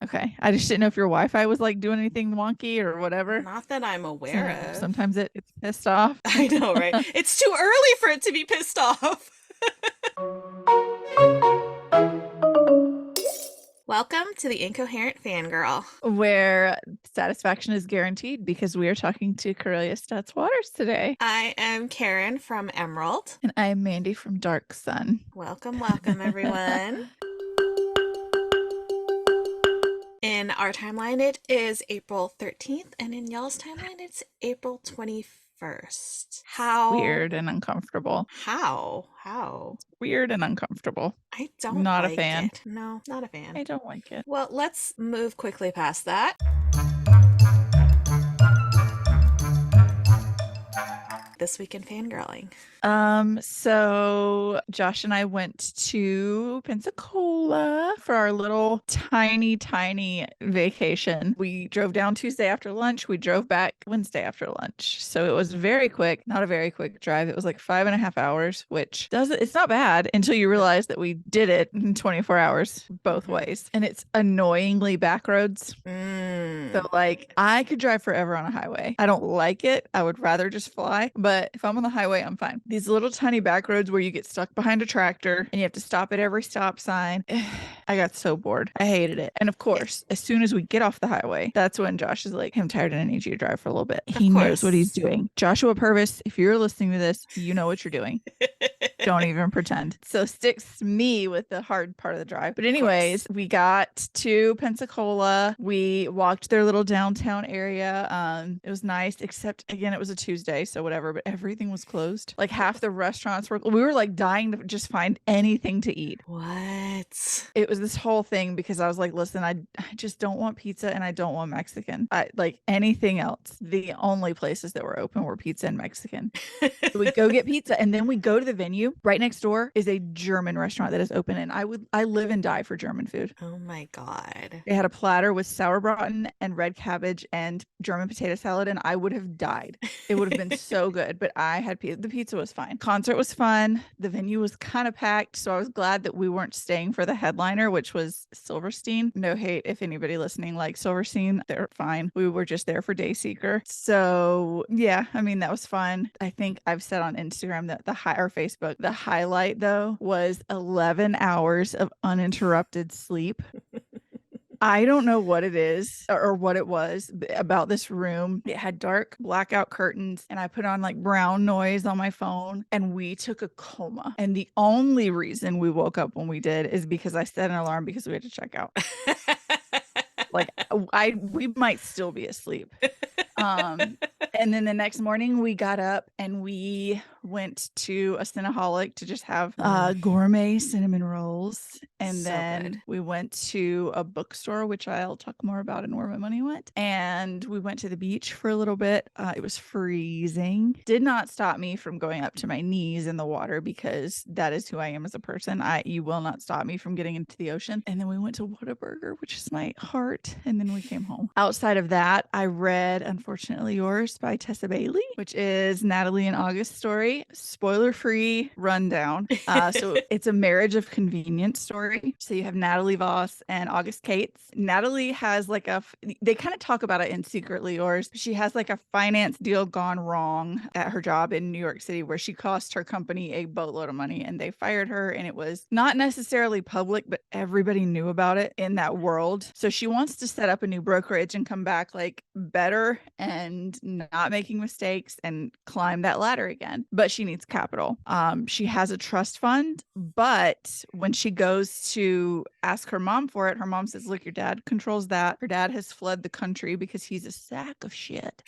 Okay. I just didn't know if your Wi-Fi was like doing anything wonky or whatever. Not that I'm aware of. Sometimes it's pissed off. I know, right? It's too early for it to be pissed off. Welcome to the Incoherent Fangirl. Where satisfaction is guaranteed because we are talking to Corelia Stats Waters today. I am Karin from Emerald. And I am Mandy from Dark Sun. Welcome, welcome, everyone. In our timeline, it is April 13th, and in y'all's timeline, it's April 21st. How? Weird and uncomfortable. How? Weird and uncomfortable. I don't Not like a fan. it. No, not a fan. I don't like it. Well, let's move quickly past that. This week in fangirling. So Josh and I went to Pensacola for our little tiny vacation. We drove down Tuesday after lunch. We drove back Wednesday after lunch. So it was very quick, not a very quick drive. It was like 5.5 hours, which it's not bad until you realize that we did it in 24 hours both ways. And it's annoyingly back roads. So like I could drive forever on a highway. I don't like it. I would rather just fly. But if I'm on the highway, I'm fine. These little tiny back roads where you get stuck behind a tractor and you have to stop at every stop sign. I got so bored. I hated it. And of course, as soon as we get off the highway, that's when Josh is like, I'm tired and I need you to drive for a little bit. He knows what he's doing. Joshua Purvis, if you're listening to this, you know what you're doing. Don't even pretend. So sticks me with the hard part of the drive. But anyways, we got to Pensacola. We walked their little downtown area. It was nice, except again, it was a Tuesday, so whatever, but everything was closed. Like half the restaurants we were like dying to just find anything to eat. What? It was this whole thing because I was like, listen, I just don't want pizza and I don't want Mexican. I like anything else. The only places that were open were pizza and Mexican. So we go get pizza and then we go to the venue. Right next door is a German restaurant that is open, and I live and die for German food. Oh my God. They had a platter with sauerbraten and red cabbage and German potato salad, and I would have died. It would have been so good, but I had the pizza was fine. Concert was fun. The venue was kind of packed, so I was glad that we weren't staying for the headliner, which was Silverstein. No hate if anybody listening likes Silverstein. They're fine. We were just there for Dayseeker. So yeah, I mean, that was fun. I think I've said on Instagram that or Facebook, the highlight though was 11 hours of uninterrupted sleep. I don't know what it is or what it was about this room. It had dark blackout curtains and I put on like brown noise on my phone and we took a coma. And the only reason we woke up when we did is because I set an alarm because we had to check out. Like we might still be asleep. And then the next morning we got up and we went to a Cinnaholic to just have gourmet cinnamon rolls. And then we went to a bookstore, which I'll talk more about in Where My Money Went. And we went to the beach for a little bit. It was freezing. Did not stop me from going up to my knees in the water because that is who I am as a person. You will not stop me from getting into the ocean. And then we went to Whataburger, which is my heart. And then we came home. Outside of that, I read Unfortunately Yours by Tessa Bailey, which is Natalie and August's story. Spoiler-free rundown. So it's a marriage of convenience story. So you have Natalie Voss and August Cates. Natalie has like they kind of talk about it in Secretly Yours. She has like a finance deal gone wrong at her job in New York City where she cost her company a boatload of money and they fired her, and it was not necessarily public, but everybody knew about it in that world. So she wants to set up a new brokerage and come back like better and not making mistakes and climb that ladder again. But she needs capital. She has a trust fund, but when she goes to ask her mom for it, her mom says, look, your dad controls that. Her dad has fled the country because he's a sack of shit.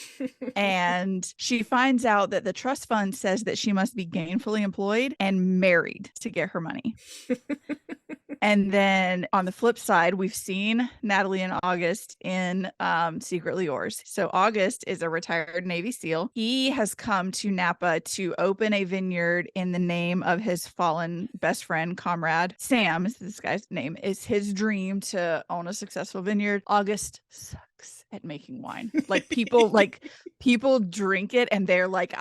And she finds out that the trust fund says that she must be gainfully employed and married to get her money. And then on the flip side, we've seen Natalie and August in Secretly Yours. So August is a retired Navy SEAL. He has come to Napa to open a vineyard in the name of his fallen best friend, comrade. Sam is this guy's name. It's his dream to own a successful vineyard. August sucks sucks at making wine. Like people drink it and they're like,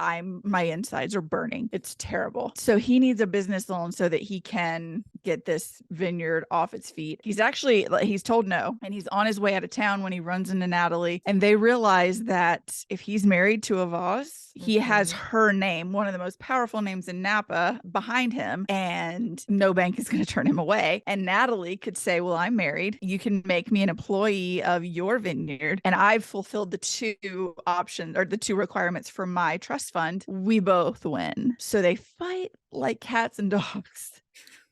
my insides are burning. It's terrible. So he needs a business loan so that he can get this vineyard off its feet. He's told no, and he's on his way out of town when he runs into Natalie, and they realize that if he's married to a Vos, he has her name, one of the most powerful names in Napa, behind him, and no bank is going to turn him away. And Natalie could say, well, I'm married. You can make me an employee of your vineyard, and I've fulfilled the two options or the two requirements for my trust fund. We both win. So they fight like cats and dogs,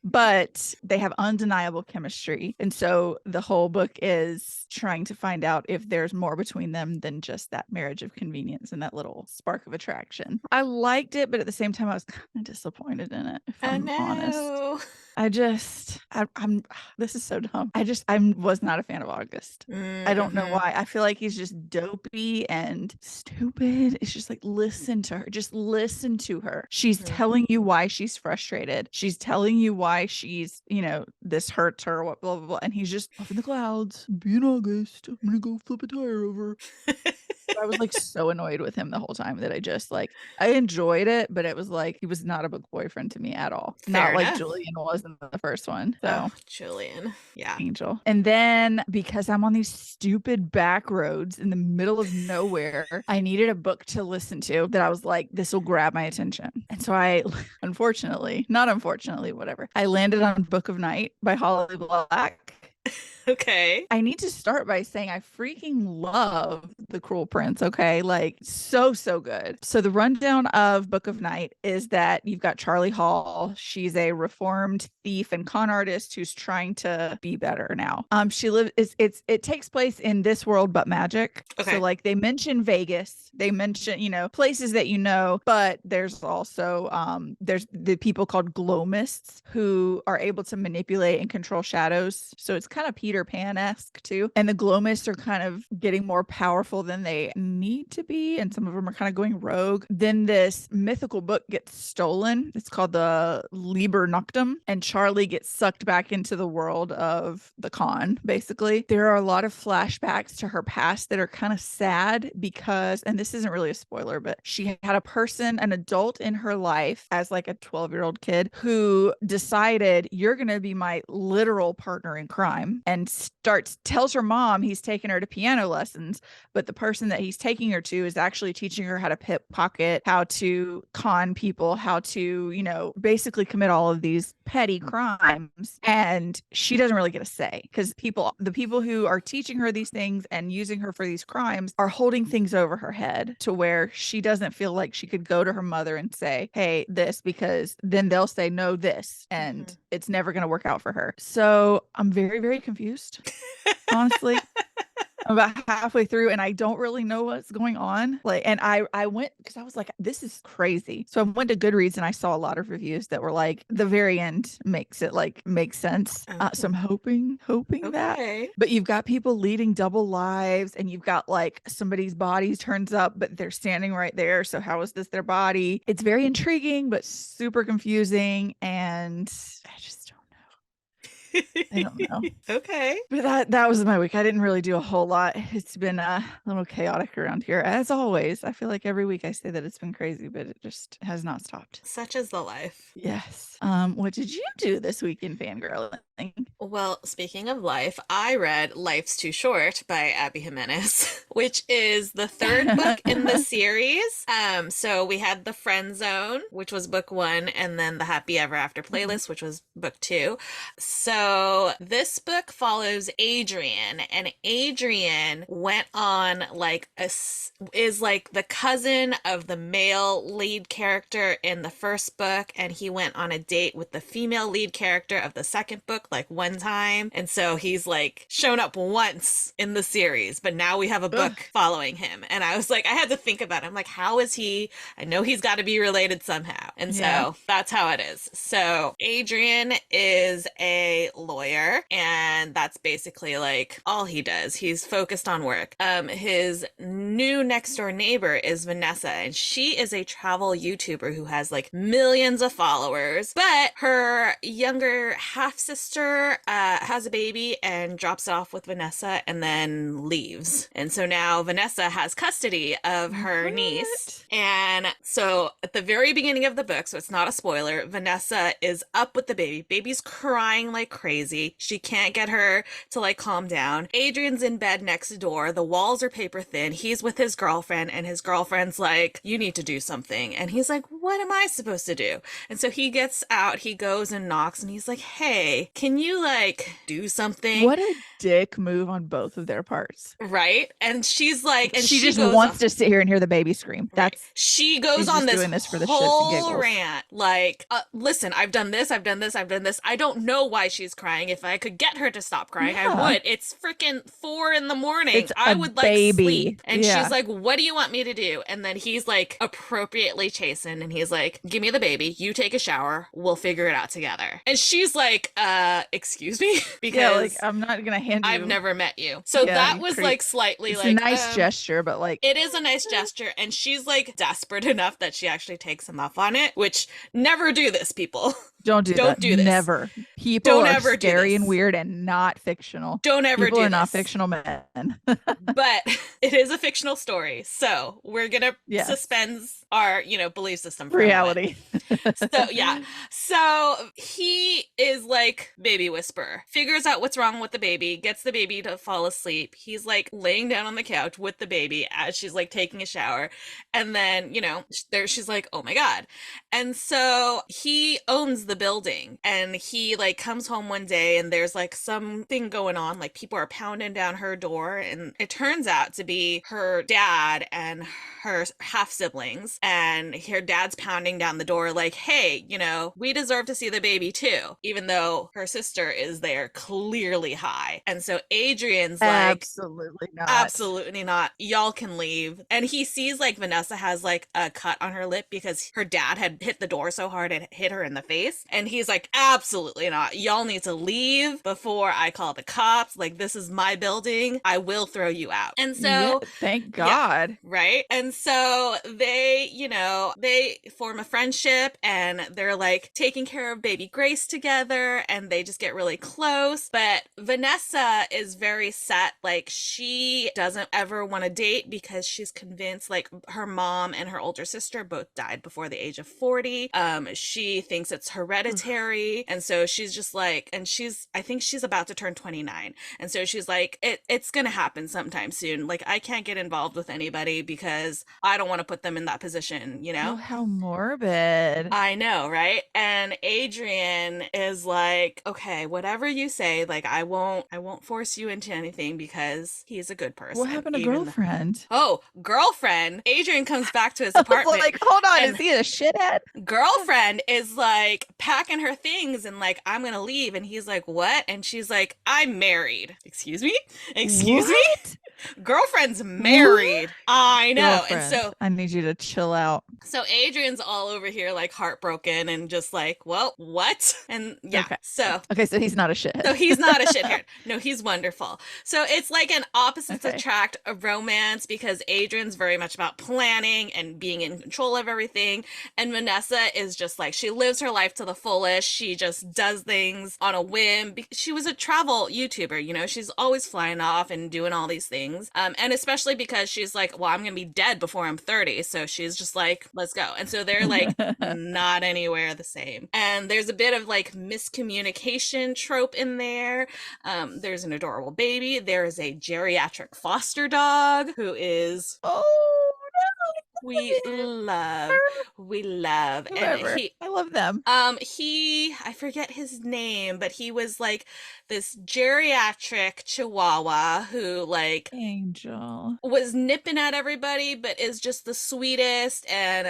but they have undeniable chemistry. And so the whole book is trying to find out if there's more between them than just that marriage of convenience and that little spark of attraction. I liked it, but at the same time, I was kind of disappointed in it, if I'm honest. I'm this is so dumb. I was not a fan of August. I don't know why. I feel like he's just dopey and stupid. It's just like, listen to her. Just listen to her. She's telling you why she's frustrated. She's telling you why she's, this hurts her, what, blah, blah, blah. And he's just up in the clouds. Be in August. I'm going to go flip a tire over. I was like so annoyed with him the whole time that I enjoyed it, but it was like he was not a book boyfriend to me at all. Fair Not like enough. Julian was in the first one. So Oh, Julian. Yeah. Angel. And then because I'm on these stupid back roads in the middle of nowhere, I needed a book to listen to that I was like, this will grab my attention. And so I, not unfortunately, whatever, I landed on Book of Night by Holly Black. Okay. I need to start by saying I freaking love The Cruel Prince. Okay. Like so good. So the rundown of Book of Night is that you've got Charlie Hall. She's a reformed thief and con artist who's trying to be better now. It takes place in this world, but magic. Okay. So like they mention Vegas, they mention, places that but there's also, there's the people called glow mists who are able to manipulate and control shadows. So it's kind of Peter Pan-esque too. And the glow mists are kind of getting more powerful than they need to be. And some of them are kind of going rogue. Then this mythical book gets stolen. It's called the Liber Noctum. And Charlie gets sucked back into the world of the con, basically. There are a lot of flashbacks to her past that are kind of sad because, and this isn't really a spoiler, but she had an adult in her life as like a 12-year-old kid who decided, you're going to be my literal partner in crime, and tells her mom he's taking her to piano lessons, but the person that he's taking her to is actually teaching her how to pickpocket, how to con people, how to, basically commit all of these petty crimes. And she doesn't really get a say because the people who are teaching her these things and using her for these crimes are holding things over her head to where she doesn't feel like she could go to her mother and say, hey, this, because then they'll say no, this, and it's never going to work out for her. So I'm very, very confused, honestly. I'm about halfway through and I don't really know what's going on. And I went because I was like, this is crazy. So I went to Goodreads and I saw a lot of reviews that were like, the very end makes sense. So I'm hoping that. But you've got people leading double lives and you've got like somebody's body turns up, but they're standing right there. So how is this their body? It's very intriguing, but super confusing. And I just I don't know. Okay. But that was my week. I didn't really do a whole lot. It's been a little chaotic around here, as always. I feel like every week I say that it's been crazy, but it just has not stopped. Such is the life. Yes. What did you do this week in fangirling? Well, speaking of life, I read Life's Too Short by Abby Jimenez, which is the third book in the series. So we had The Friend Zone, which was book 1, and then The Happy Ever After Playlist, which was book 2. So this book follows Adrian, and Adrian went on is like the cousin of the male lead character in the first book, and he went on a date with the female lead character of the second book like one time. And so he's like shown up once in the series, but now we have a book following him. And I was like, I had to think about it. I'm like, how is he? I know he's got to be related somehow. And so that's how it is. So Adrian is a lawyer, and that's basically like all he does. He's focused on work. His new next door neighbor is Vanessa, and she is a travel YouTuber who has like millions of followers, but her younger half sister sister has a baby and drops it off with Vanessa and then leaves. And so now Vanessa has custody of her niece. What? And so at the very beginning of the book, so it's not a spoiler, Vanessa is up with the baby. Baby's crying like crazy. She can't get her to like calm down. Adrian's in bed next door. The walls are paper thin. He's with his girlfriend, and his girlfriend's like, you need to do something. And he's like, what am I supposed to do? And so he gets out, he goes and knocks, and he's like, hey, can you like do something? What a dick move on both of their parts. Right? And she's like, and she she just goes wants to sit here and hear the baby scream. right. That's She goes she's on just this doing this for the shits and whole giggles. rant like, listen, I've done this, I've done this, I've done this. I don't know why she's crying. If I could get her to stop crying, I Yeah. would. It's freaking 4 a.m. It's I a would like baby. sleep. And Yeah. she's like, what do you want me to do? And then he's like appropriately chastened, and he's like, give me the baby, you take a shower, we'll figure it out together. And she's like, excuse me? Because Yeah, like I'm not gonna hand you. I've never met you. So Yeah, that you was creep. like slightly It's like a nice gesture, but like it is a nice gesture, and she's like desperate enough that she actually takes him up on it, which never do this, people. don't do that. do this. Never. People Don't are ever do scary this. and weird and not fictional. Don't ever People do are not this. fictional men. But it is a fictional story, so we're gonna Yes. suspend our, belief system for Reality. So yeah, so he is like baby whisperer, figures out what's wrong with the baby, gets the baby to fall asleep. He's like laying down on the couch with the baby as she's like taking a shower, and then there she's like, oh my god. And so he owns the building, and he like comes home one day, and there's like something going on, like people are pounding down her door, and it turns out to be her dad and her half siblings, and her dad's pounding down the door like, hey, we deserve to see the baby too, even though her sister is there clearly high. And so Adrian's like, absolutely not. absolutely not, y'all can leave. And he sees like Vanessa has like a cut on her lip because her dad had hit the door so hard it hit her in the face, and he's like, absolutely not, y'all need to leave before I call the cops. Like, this is my building, I will throw you out. And so Yeah, thank God. yeah, right? And so they, they form a friendship, and they're like taking care of baby Grace together, and they just get really close. But Vanessa is very set. Like, she doesn't ever want to date because she's convinced, like, her mom and her older sister both died before the age of 40. She thinks it's hereditary. And so she's just like, and I think she's about to turn 29. And so she's like, it's going to happen sometime soon. Like, I can't get involved with anybody because I don't want to put them in that position, Oh, how morbid. I know, right? And Adrian is like, okay, whatever you say, like, I won't force you into anything because he's a good person. What happened to girlfriend? Girlfriend. Adrian comes back to his apartment. Like, hold on, is he a shithead? Girlfriend is like packing her things and like, I'm gonna leave. And he's like, what? And she's like, I'm married. Excuse me? Excuse me? Girlfriend's married. What? I know. Girlfriend, and so I need you to chill out. So Adrian's all over here like heartbroken and just like, well, what? And yeah. Okay. So he's not a shithead. So he's not a shithead. No, he's wonderful. So it's like an opposites attract of romance, because Adrian's very much about planning and being in control of everything. And Vanessa is just like, she lives her life to the fullest. She just does things on a whim. She was a travel YouTuber, she's always flying off and doing all these things. And especially because she's like, well, I'm going to be dead before I'm 30. So she's just like, let's go. And so they're like not anywhere the same. And there's a bit of like miscommunication trope in there. There's an adorable baby. There is a geriatric foster dog who is we love. Whoever. And I love them. I forget his name, but he was like this geriatric chihuahua who like Angel was nipping at everybody, but is just the sweetest, and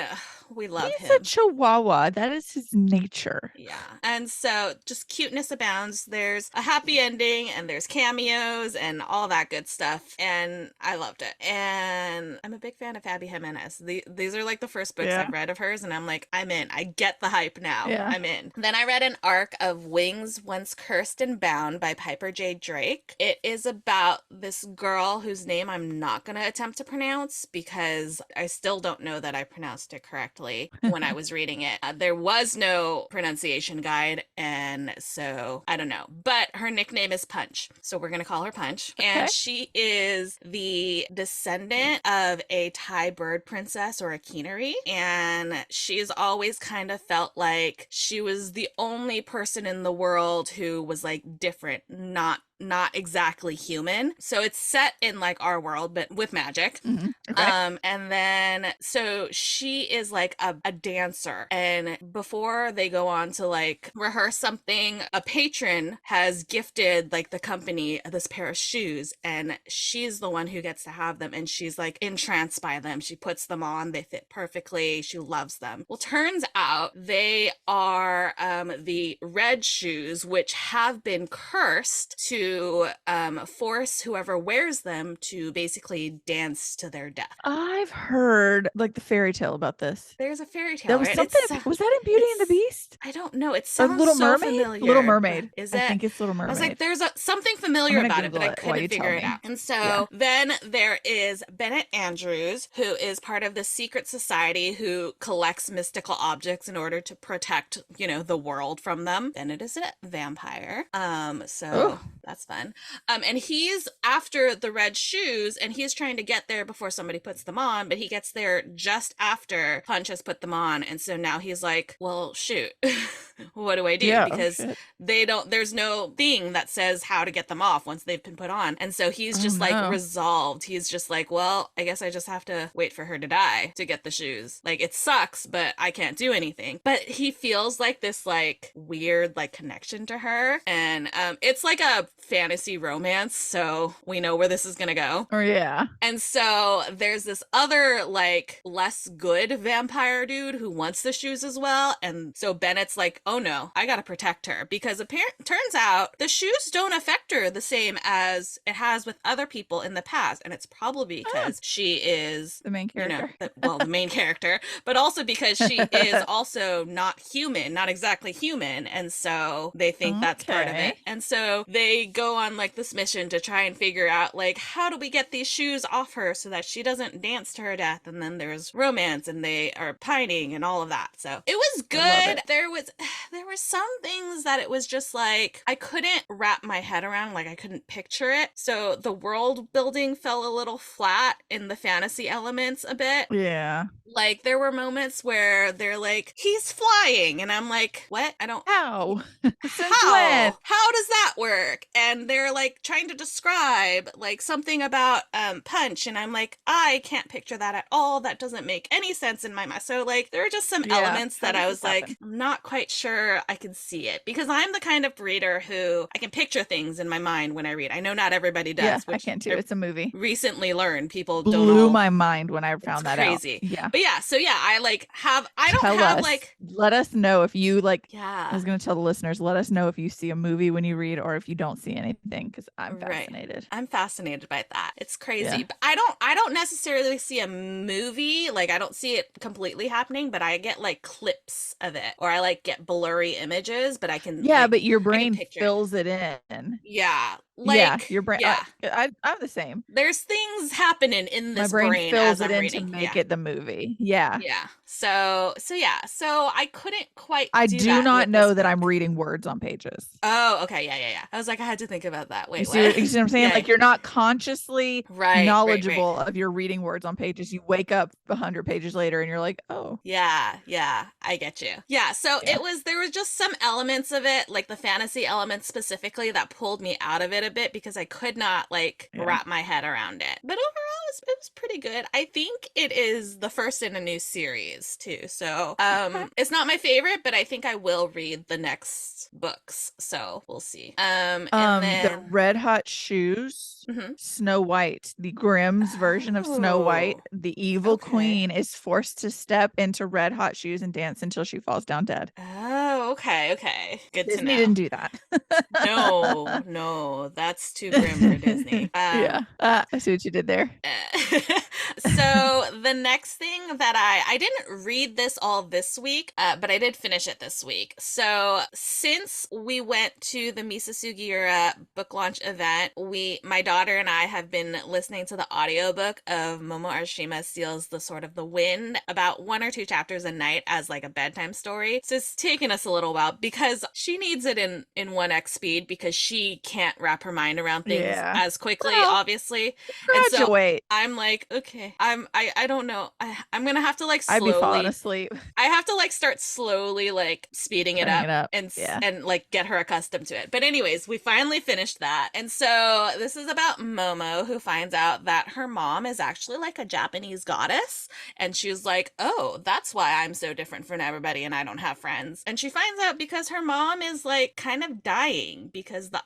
we love him. He's a chihuahua. That is his nature. Yeah. And so just cuteness abounds. There's a happy ending, and there's cameos and all that good stuff. And I loved it. And I'm a big fan of Abby Jimenez. this. These are like the first books Yeah. I've read of hers, and I'm like, I'm in. I get the hype now. Yeah. I'm in. Then I read an arc of Wings Once Cursed and Bound by Piper J. Drake. It is about this girl whose name I'm not going to attempt to pronounce because I still don't know that I pronounced it correctly when I was reading it. There was no pronunciation guide, and so I don't know. But her nickname is Punch, so we're going to call her Punch. And Okay. she is the descendant of a Thai bird princess or a Kinari, and she's always kind of felt like she was the only person in the world who was like different, not exactly human. So it's set in like our world, but with magic. Okay. And then so she is like a dancer, and before they go on to like rehearse something, a patron has gifted like the company this pair of shoes, and she's the one who gets to have them, and she's like entranced by them. She puts them on, they fit perfectly, she loves them. Well, turns out they are the red shoes, which have been cursed to force whoever wears them to basically dance to their death. I've heard like the fairy tale about this. There's a fairy tale, That was right? something. Was that in Beauty and the Beast I don't know. It or sounds Little so Mermaid? Little familiar. Mermaid. Is I it? think it's Little I was like, Mermaid. there's something I'm familiar gonna about it, Google but I it while you couldn't figure tell it me. out. And Yeah. so then there is Bennett Andrews, who is part of the secret society who collects mystical objects in order to protect, the world from them. Bennett is a vampire. So Oh. that's fun. And he's after the red shoes, and he's trying to get there before somebody puts them on, but he gets there just after Punch has put them on. And so now he's like, well, shoot, what do I do? Yeah. Oh Because shit. there's no thing that says how to get them off once they've been put on. And so he's Oh just like no. resolved. He's just like, well, I guess I just have to wait for her to die to get the shoes. Like, it sucks, but I can't do anything. But he feels like this like weird like connection to her. And it's like a fantasy romance, so we know where this is gonna go. Oh yeah. And so there's this other like less good vampire dude who wants the shoes as well. And so Bennett's like, oh no, I gotta protect her, because turns out the shoes don't affect her the same as it has with other people in the past. And it's probably because she is The main character. the main character, but also because she is also not human, not exactly human. And so they think that's part of it. Okay. And so they go on like this mission to try and figure out like, how do we get these shoes off her so that she doesn't dance to her death? And then there's romance, and they are pining and all of that. So it was I love good. it. There were some things that it was just like I couldn't wrap my head around, like I couldn't picture it. So the world building fell a little flat in the fantasy elements a bit. Yeah. Like there were moments where they're like, he's flying, and I'm like, what? I don't How? Since how? when? How does that work? And they're like trying to describe like something about Punch, and I'm like, I can't picture that at all. That doesn't make any sense in my mind. So like there are just some Yeah. elements How that does I this was like, happen? I'm not quite sure I can see it, because I'm the kind of reader who I can picture things in my mind when I read. I know not everybody does, Yeah, I which can too. I It's a movie. recently learned people don't Blew all. my mind when I It's found that out. crazy. Yeah. But yeah, so yeah, I don't Tell have us. like, Let us know if you like. I yeah. was gonna tell the listeners, let us know if you see a movie when you read or if you don't see anything, because I'm Right. fascinated. I'm fascinated by that. It's crazy. Yeah. But I don't necessarily see a movie. Like I don't see it completely happening, but I get like clips of it, or I like get blurry images, but I can Yeah, like, but your I can brain picture it. fills it in. Yeah. Yeah, Like your brain. yeah. I'm the same. There's things happening in My this brain brain fills as it I'm in to reading. make Yeah. it the movie. Yeah. Yeah. So yeah. So I couldn't quite I do do that not with know this that I'm book. reading words on pages. Oh, okay. Yeah. I was like, I had to think about that. You Wait, see what? you see what I'm saying? Yeah. Like you're not consciously Right. knowledgeable of your reading words on pages. You wake up 100 pages later and you're like, oh, Yeah, I get you. Yeah, so yeah. there was just some elements of it, like the fantasy elements specifically, that pulled me out of it a bit, because I could not like Yeah. wrap my head around it. But overall, it was pretty good. I think it is the first in a new series too. So it's not my favorite, but I think I will read the next books. So we'll see. And The then Red Hot Shoes, Mhm. Snow White, the Grimm's version of Snow White, Oh, the evil okay. queen is forced to step into red hot shoes and dance until she falls down dead. Oh, okay. Good to Disney know. didn't do that. No, that's too grim for Disney. Yeah. I see what you did there. So the next thing that I didn't read this all this week, but I did finish it this week. So since we went to the Misa Sugiura book launch event, my daughter and I have been listening to the audiobook of Momo Arashima Steals the Sword of the Wind, about 1 or 2 chapters a night as like a bedtime story. So it's taken us a little while because she needs it in 1x speed because she can't wrap her mind around things Yeah. as quickly, Well, obviously. And so graduate. I'm like, okay, I don't know. I'm gonna have to like I'd be falling slowly asleep. I have to like start slowly like speeding it Turning up it up. and Yeah. and like get her accustomed to it. But anyways, we finally finished that. And so this is about Momo, who finds out that her mom is actually like a Japanese goddess, and she's like, "Oh, that's why I'm so different from everybody and I don't have friends." And she finds out because her mom is like kind of dying because the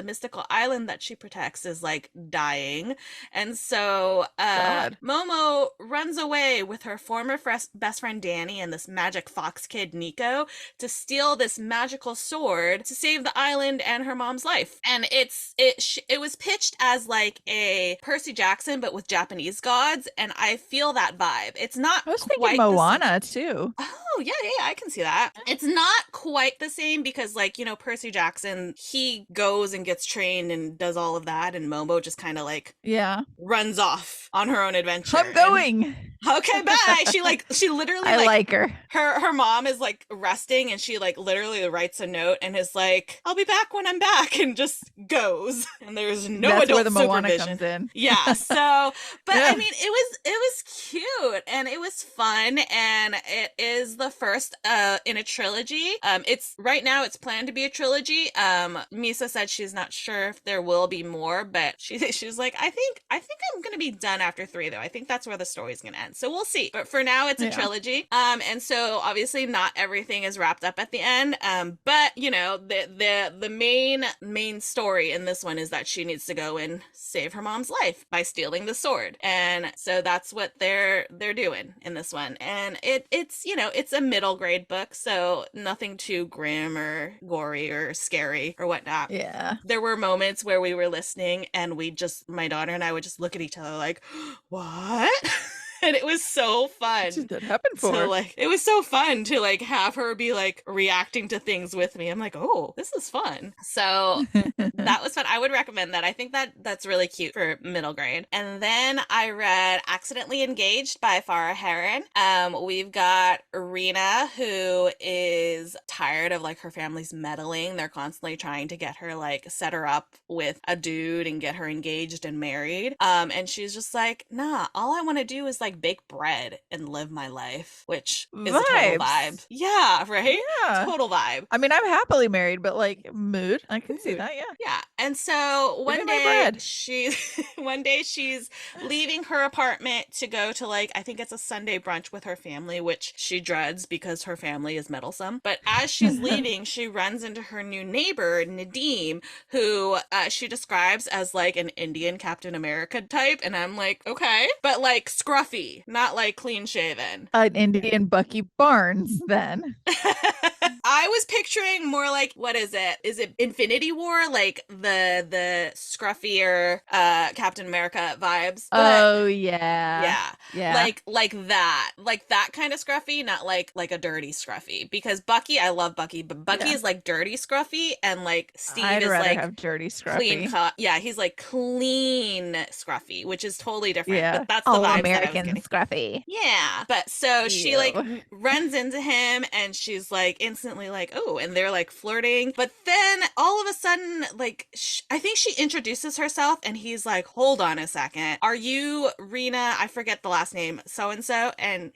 mystical island that she protects is like dying. And so God. Momo runs away with her former best friend Danny and this magic fox kid Nico to steal this magical sword to save the island and her mom's life. And it was pitched as like a Percy Jackson but with Japanese gods, and I feel that vibe. It's not I was thinking quite the same. Moana too. Oh, yeah, yeah, I can see that. It's not quite the same because, like, Percy Jackson, he goes and gets trained and does all of that, and Momo just kind of like Yeah. runs off on her own adventure. I'm going. Okay, bye. She literally I like like her. her mom is like resting and she like literally writes a note and is like, "I'll be back when I'm back," and just goes. And there's no That's adult where the Moana supervision. comes in. Yeah. So, but Yeah. I mean, it was cute and it was fun, and it is the first in a trilogy. It's right now it's planned to be a trilogy. Misa said she's not sure if there will be more, but she's like, I think I'm gonna be done after 3 though. I think that's where the story's gonna end. So we'll see. But for now, it's a Yeah. trilogy. And so obviously not everything is wrapped up at the end. But the main story in this one is that she needs to go and save her mom's life by stealing the sword. And so that's what they're doing in this one. And it's a middle grade book, so nothing too grim or gory or scary or whatnot. Yeah. There were moments where we were listening and my daughter and I would just look at each other like, what? And it was so fun. What did that happen So for? like it was so fun to like have her be like reacting to things with me. I'm like, oh, this is fun. So that was fun. I would recommend that. I think that's really cute for middle grade. And then I read Accidentally Engaged by Farah Heron. We've got Rena, who is tired of like her family's meddling. They're constantly trying to get her like set her up with a dude and get her engaged and married. And she's just like, nah, all I want to do is like bake bread and live my life, which is a total vibe. Yeah, right? Yeah. Total vibe. I mean, I'm happily married, but like mood. I can see Mood. that, yeah. Yeah. And so Give one me my day bread. one day she's leaving her apartment to go to like, I think it's a Sunday brunch with her family, which she dreads because her family is meddlesome. But as she's leaving, she runs into her new neighbor, Nadim, who she describes as like an Indian Captain America type. And I'm like, okay. But like scruffy, not like clean shaven. An Indian Bucky Barnes, then. I was picturing more like, what is it? Is it Infinity War? Like the scruffier Captain America vibes. But Oh yeah. yeah. Yeah. Like that kind of scruffy, not like a dirty scruffy. Because Bucky, I love Bucky, but Bucky Yeah. is like dirty scruffy, and like Steve I'd is rather like have dirty clean scruffy. cut. Yeah, he's like clean scruffy, which is totally different. Yeah. But that's the All vibes that I was American getting. scruffy. Yeah. But so she like Ew. runs into him and she's like instantly like, oh, and they're like flirting. But then all of a sudden, like, I think she introduces herself and he's like, hold on a second. Are you Rena? I forget the last name, so and so. And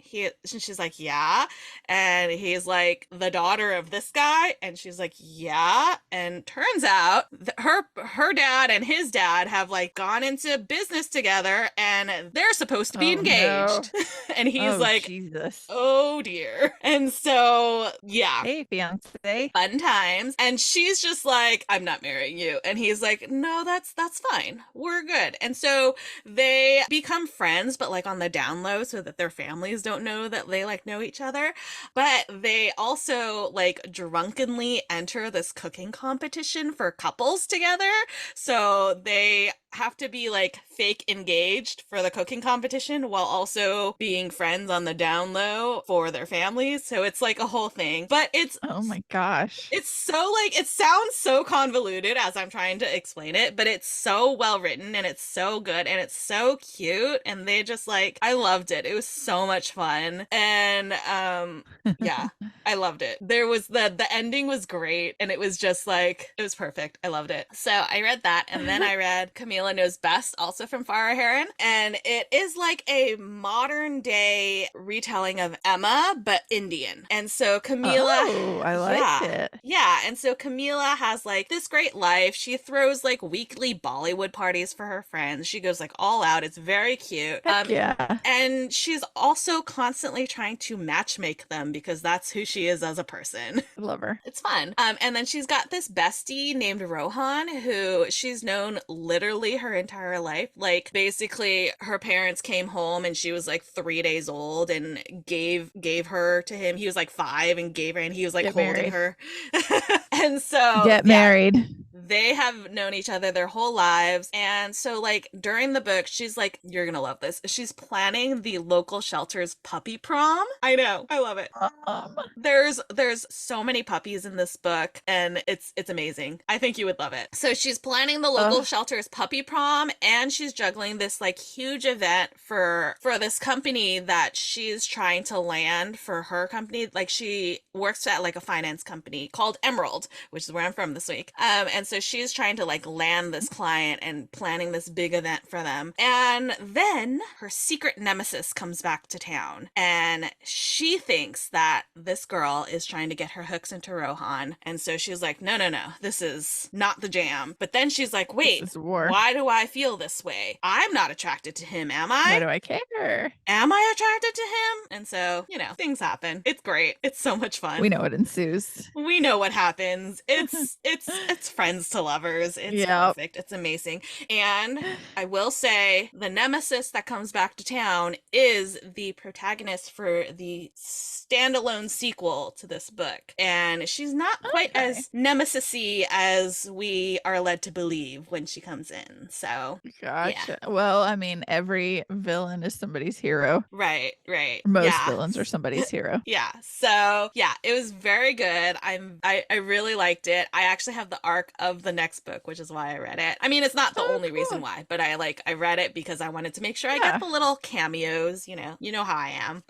she's like, yeah. And he's like, the daughter of this guy. And she's like, yeah. And turns out her dad and his dad have like gone into business together and they're supposed to be engaged. No. And he's like, Jesus. oh dear. And so, yeah. Hey, fiance. Fun times. And she's just like, I'm not marrying you. And he's like, no, that's fine. We're good. And so they become friends, but like on the down low so that their families don't know that they like know each other. But they also like drunkenly enter this cooking competition for couples together. So they have to be like fake engaged for the cooking competition while also being friends on the down low for their families. So it's like a whole thing. But Oh my gosh. it's so like it sounds so convoluted as I'm trying to explain it, but it's so well written and it's so good and it's so cute and they just like I loved it. It was so much fun. And yeah, I loved it. There was the ending was great and it was just like it was perfect. I loved it. So I read that and then I read Camila Knows Best, also from Farah Heron, and it is like a modern day retelling of Emma but Indian. And so Camila, Oh, I like yeah. it. Yeah, and so Camila has like this great life. She throws like weekly Bollywood parties for her friends. She goes like all out. It's very cute. Heck yeah. And she's also constantly trying to matchmake them because that's who she is as a person. I love her. It's fun. And then she's got this bestie named Rohan, who she's known literally her entire life. Like basically her parents came home and she was like 3 days old and gave her to him. He was like 5 and gave her and he was like Get holding married. her. And so Get yeah, married. they have known each other their whole lives. And so, like, during the book, she's like, you're gonna love this. She's planning the local shelter's puppy prom. I know. I love it. There's so many puppies in this book, and it's amazing. I think you would love it. So she's planning the local shelter's puppy prom, and she's juggling this like huge event for this company that she's trying to land for her company. Like she works at like a finance company called Emerald, which is where I'm from this week. And so she's trying to like land this client and planning this big event for them. And then her secret nemesis comes back to town and she thinks that this girl is trying to get her hooks into Rohan. And so she's like, no, this is not the jam. But then she's like, wait, why do I feel this way? I'm not attracted to him, am I? Why do I care? Am I attracted to him? And so, you know, things happen. It's great. It's so much fun. We know what ensues. We know what happens. It's friends to lovers. It's perfect. It's amazing. And I will say the nemesis that comes back to town is the protagonist for the standalone sequel to this book. And she's not quite as nemesis-y as we are led to believe when she comes in. So gotcha. Yeah. Well, I mean, every villain is somebody's hero. Right. Most villains are somebody's hero. Yeah. So yeah, it was very good. I really liked it. I actually have the arc of the next book, which is why I read it. I mean, it's not the only reason why, but I read it because I wanted to make sure I got the little cameos, you know how I am.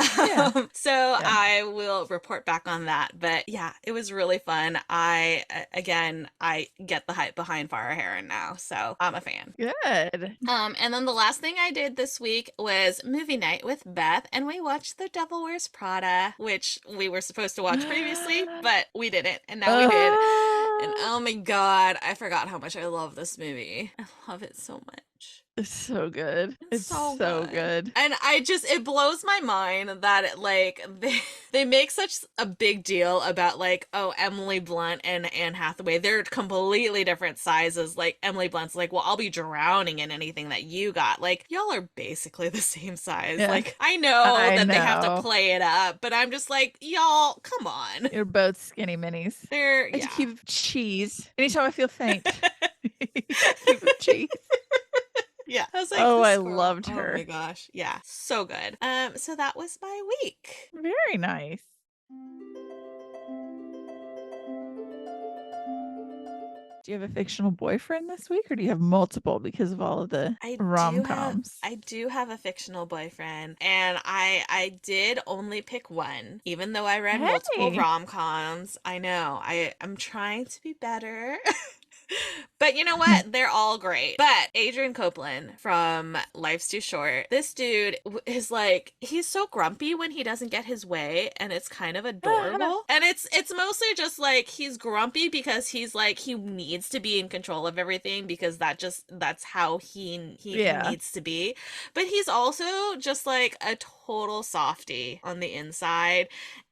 So I will report back on that. But yeah, it was really fun. I get the hype behind Farah Heron now, so I'm a fan. Good. And then the last thing I did this week was movie night with Beth, and we watched The Devil Wears Prada, which we were supposed to watch previously, but we didn't, and now we did. And oh my god, I forgot how much I love this movie. I love it so much. It's so good. It's so good. And it blows my mind that like they make such a big deal about like, oh, Emily Blunt and Anne Hathaway, they're completely different sizes. Like Emily Blunt's like, well, I'll be drowning in anything that you got. Like y'all are basically the same size. Yeah. Like I know they have to play it up, but I'm just like, y'all, come on. You're both skinny minis. They're I keep cheese. Anytime I feel faint, keep cheese. Yeah. I was like, I loved her. Oh my gosh. Yeah. So good. So that was my week. Very nice. Do you have a fictional boyfriend this week, or do you have multiple because of all of the rom-coms? I do have a fictional boyfriend, and I did only pick one, even though I read multiple rom-coms. I know. I'm trying to be better. But you know what? They're all great. But Adrian Copeland from Life's Too Short, this dude is like, he's so grumpy when he doesn't get his way, and it's kind of adorable. And it's mostly just like he's grumpy because he's like he needs to be in control of everything because that's how he needs to be. But he's also just like a total softie on the inside.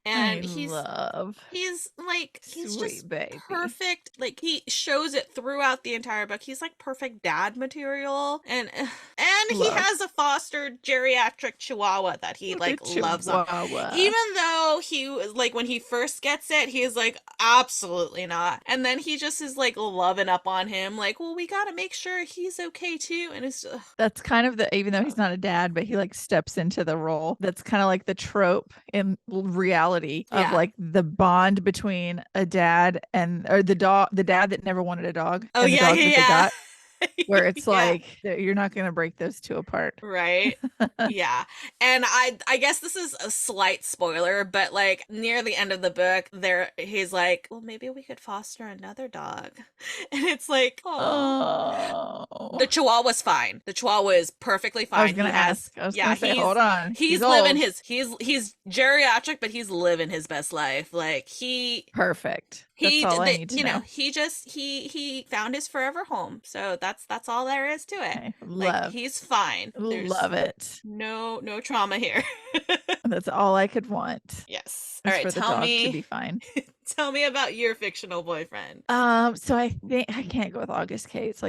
And he's like he's just perfect. Like he shows it throughout the entire book. He's like perfect dad material, and he has a fostered geriatric chihuahua that he The loves on. Chihuahua. Even though he was when he first gets it, he's absolutely not. And then he just is loving up on him, well, we gotta make sure he's okay too. And it's that's kind of even though he's not a dad, but he steps into the role. That's kind of like the trope in reality of the bond between a dad or the dad that never wanted a dog oh, and the yeah, dog that they got. Where it's yeah. You're not going to break those two apart. Right. Yeah. And I guess this is a slight spoiler, but near the end of the book, he's well, maybe we could foster another dog. And it's oh. The Chihuahua's fine. The Chihuahua is perfectly fine. I was going to ask. I was going to say, hold on. He's living he's geriatric, but he's living his best life. Perfect. That's all I need to know. He found his forever home. So that's all there is to it. Okay. Love. He's fine. Love it. No trauma here. That's all I could want. Yes. All right, for the dog to be fine. Tell me about your fictional boyfriend. So I think I can't go with August Cates.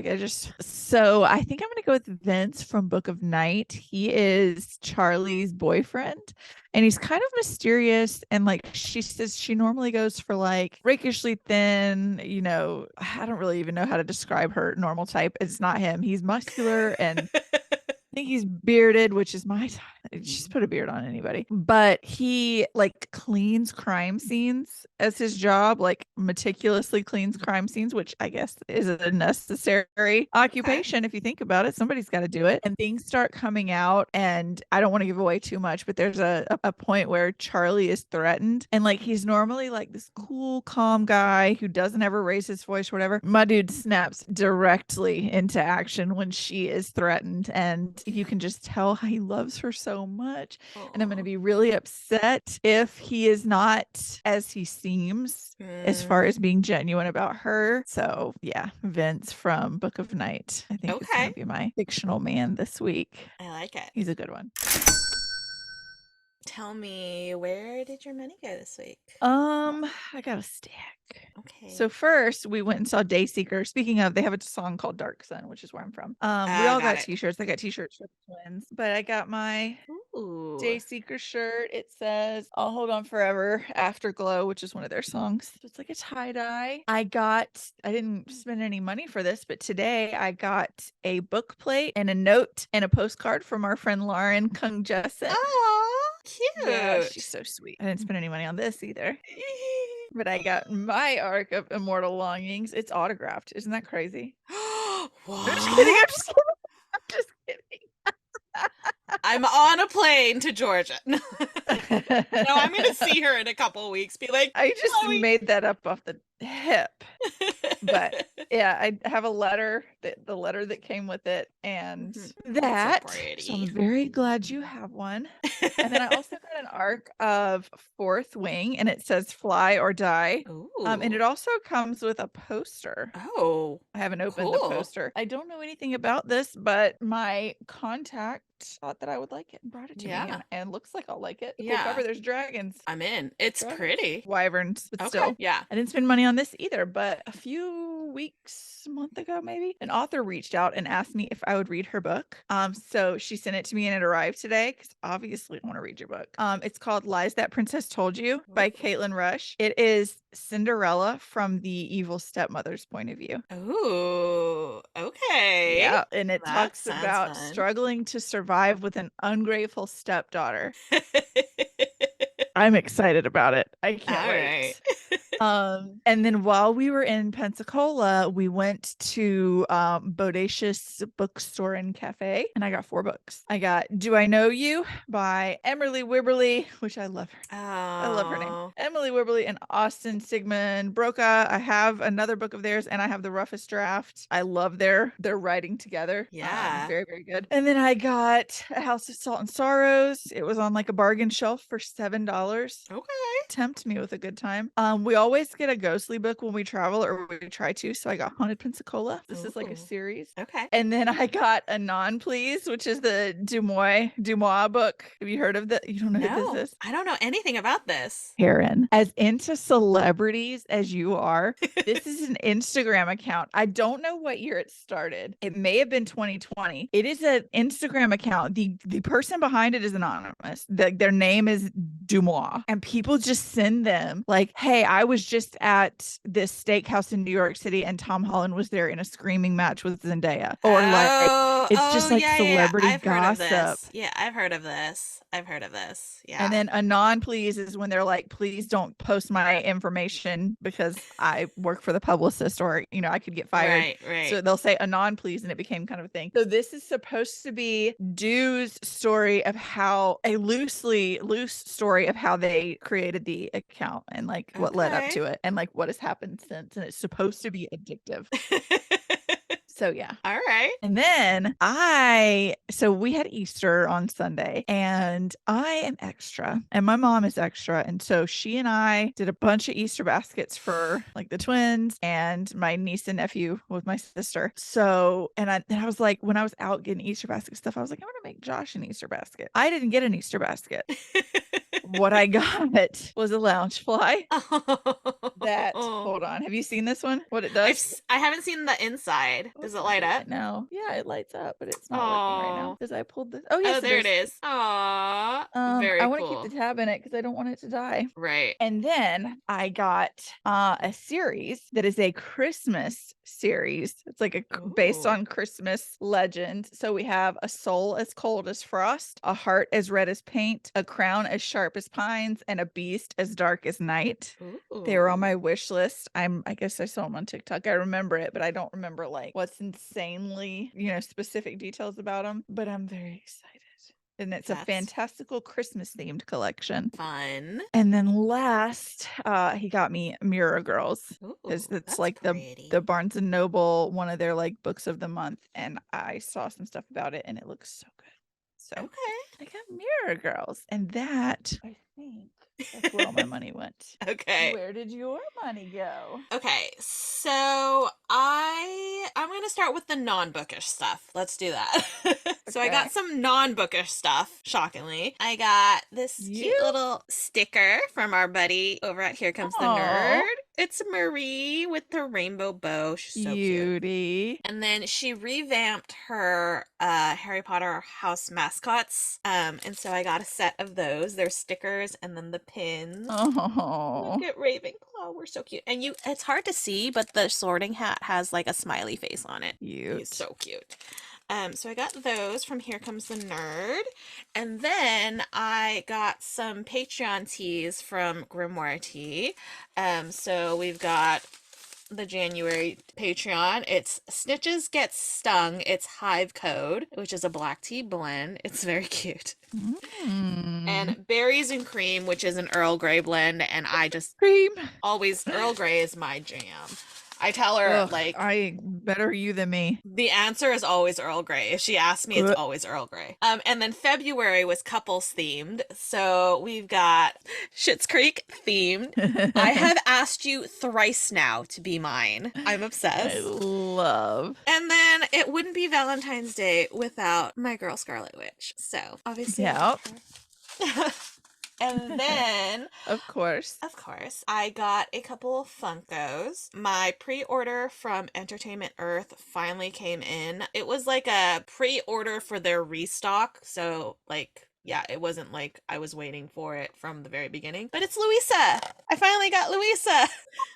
So I think I'm gonna go with Vince from Book of Night. He is Charlie's boyfriend, and he's kind of mysterious. And she says she normally goes for rakishly thin. I don't really even know how to describe her normal type. It's not him. He's muscular and I think he's bearded, which is my type. Just put a beard on anybody. But he cleans crime scenes as his job, meticulously cleans crime scenes, which I guess is a necessary occupation. If you think about it, somebody's got to do it. And things start coming out, and I don't want to give away too much, but there's a point where Charlie is threatened, and he's normally this cool, calm guy who doesn't ever raise his voice or whatever. My dude snaps directly into action when she is threatened, and you can just tell how he loves her so much. And I'm going to be really upset if he is not as he seems as far as being genuine about her. So yeah, Vince from Book of Night, I think is going to be my fictional man this week. I like it. He's a good one. Tell me, where did your money go this week? I got a stack. Okay. So first we went and saw Dayseeker. Speaking of, they have a song called Dark Sun, which is where I'm from. We all got t-shirts. I got t-shirts for the twins, but I got my Dayseeker shirt. It says I'll hold on forever, Afterglow, which is one of their songs. So it's a tie-dye. I didn't spend any money for this, but today I got a book plate and a note and a postcard from our friend Lauren Kung Jessen. Oh, cute. Yeah, she's so sweet. I didn't spend any money on this either. But I got my Arc of Immortal Longings. It's autographed. Isn't that crazy? What? I'm just kidding. I'm just kidding. I'm on a plane to Georgia. No, I'm going to see her in a couple of weeks. Be like, I just made that up off the hip. But yeah, I have a letter, the letter that came with it, and that. So I'm very glad you have one. And then I also got an arc of Fourth Wing, and it says "Fly or Die." Ooh. And it also comes with a poster. Oh, I haven't opened the poster. I don't know anything about this, but my contact thought that I would like it and brought it to me, and looks like I'll like it. The cover, there's dragons. I'm in. It's pretty. Wyverns, but still. Yeah. I didn't spend money on this either, but a month ago maybe, an author reached out and asked me if I would read her book. So she sent it to me and it arrived today because obviously I want to read your book. It's called Lies That Princess Told You by Caitlin Rush. It is Cinderella from the evil stepmother's point of view. Ooh, okay. Yeah, and it talks about struggling to survive with an ungrateful stepdaughter. I'm excited about it. I can't wait. And then while we were in Pensacola, we went to Bodacious Bookstore and Cafe, and I got 4 books. I got Do I Know You by Emily Wibberley, which I love her. Oh. I love her name. Emily Wibberley and Austin Sigmund Broca. I have another book of theirs, and I have The Roughest Draft. I love their writing together. Yeah. Very, very good. And then I got A House of Salt and Sorrows. It was on a bargain shelf for $7. Okay. Tempt me with a good time. We always get a ghostly book when we travel, or we try to. So I got Haunted Pensacola. This is like a Ooh. series. Okay. And then I got Anon Please, which is the Dumois book. Have you heard of that? You don't know who this No, is? I don't know anything about this. Karin, as into celebrities as you are, this is an Instagram account. I don't know what year it started. It may have been 2020. It is an Instagram account. The person behind it is anonymous. Their name is Dumois. And people just send them like, hey, I was just at this steakhouse in New York City and Tom Holland was there in a screaming match with Zendaya. Or like it's Oh, just like yeah, yeah, yeah. celebrity I've heard of gossip. this. Yeah, I've heard of this. I've heard of this. And Yeah. then Anon Please is when they're like, please don't post my information because I work for the publicist or, I could get fired. Right, right. So they'll say Anon Please, and it became kind of a thing. So this is supposed to be Du's story of how a loose story of how they created the account and like what led up Okay. to it and like what has happened since. And it's supposed to be addictive. So yeah. All right. And then so we had Easter on Sunday and I am extra and my mom is extra. And so she and I did a bunch of Easter baskets for like the twins and my niece and nephew with my sister. So, and I was like, when I was out getting Easter basket stuff, I was like, I'm going to make Josh an Easter basket. I didn't get an Easter basket. What I got was a lounge fly. Hold on. Have you seen this one? What it does? I haven't seen the inside. Does it light up? No. Yeah, it lights up, but it's not working right now. Oh. Because I pulled this. Oh, yes, Oh, it there it is. is. Aw. I Very want to keep cool. the tab in it because I don't want it to die. Right. And then I got a series that is a Christmas series. It's like based Ooh. on Christmas legend. So we have A Soul as Cold as Frost, A Heart as Red as Paint, A Crown as Sharp as Pines, and A Beast as Dark as Night. They were on my wish list. I guess I saw them on TikTok. I remember it, but I don't remember like what's insanely, specific details about them. But I'm very excited. And it's a fantastical Christmas themed collection. Fun. And then last, he got me Mirror Girls. Because it's like the Barnes and Noble, one of their like books of the month. And I saw some stuff about it and it looks so good. So I got Mirror Girls. And that, I think, that's where all my money went. Okay. Where did your money go? Okay, so I'm gonna start with the non-bookish stuff. Let's do that. So I got some non-bookish stuff, shockingly. I got this cute little sticker from our buddy over at Here Comes the Nerd. It's Marie with the rainbow bow. She's so cute. And then she revamped her Harry Potter house mascots. And so I got a set of those. There's stickers and then the pins. Oh. Look at Ravenclaw. We're so cute. And it's hard to see, but the sorting hat has like a smiley face on it. Cute. He's so cute. So I got those from Here Comes the Nerd. And then I got some Patreon teas from Grimoire Tea. So we've got the January Patreon. It's Snitches Get Stung. It's Hive Code, which is a black tea blend. It's very cute. And Berries and Cream, which is an Earl Grey blend. And I just always, Earl Grey is my jam. I tell her, like, I better you than me. The answer is always Earl Grey. If she asks me, it's always Earl Grey. And then February was couples themed. So we've got Schitt's Creek themed. I have asked you thrice now to be mine. I'm obsessed. I love. And then it wouldn't be Valentine's Day without my girl Scarlet Witch. So obviously. Yeah. And then, of course, I got a couple of Funkos. My pre-order from Entertainment Earth finally came in. It was like a pre-order for their restock. So, like, yeah, it wasn't like I was waiting for it from the very beginning. But it's Louisa. I finally got Louisa.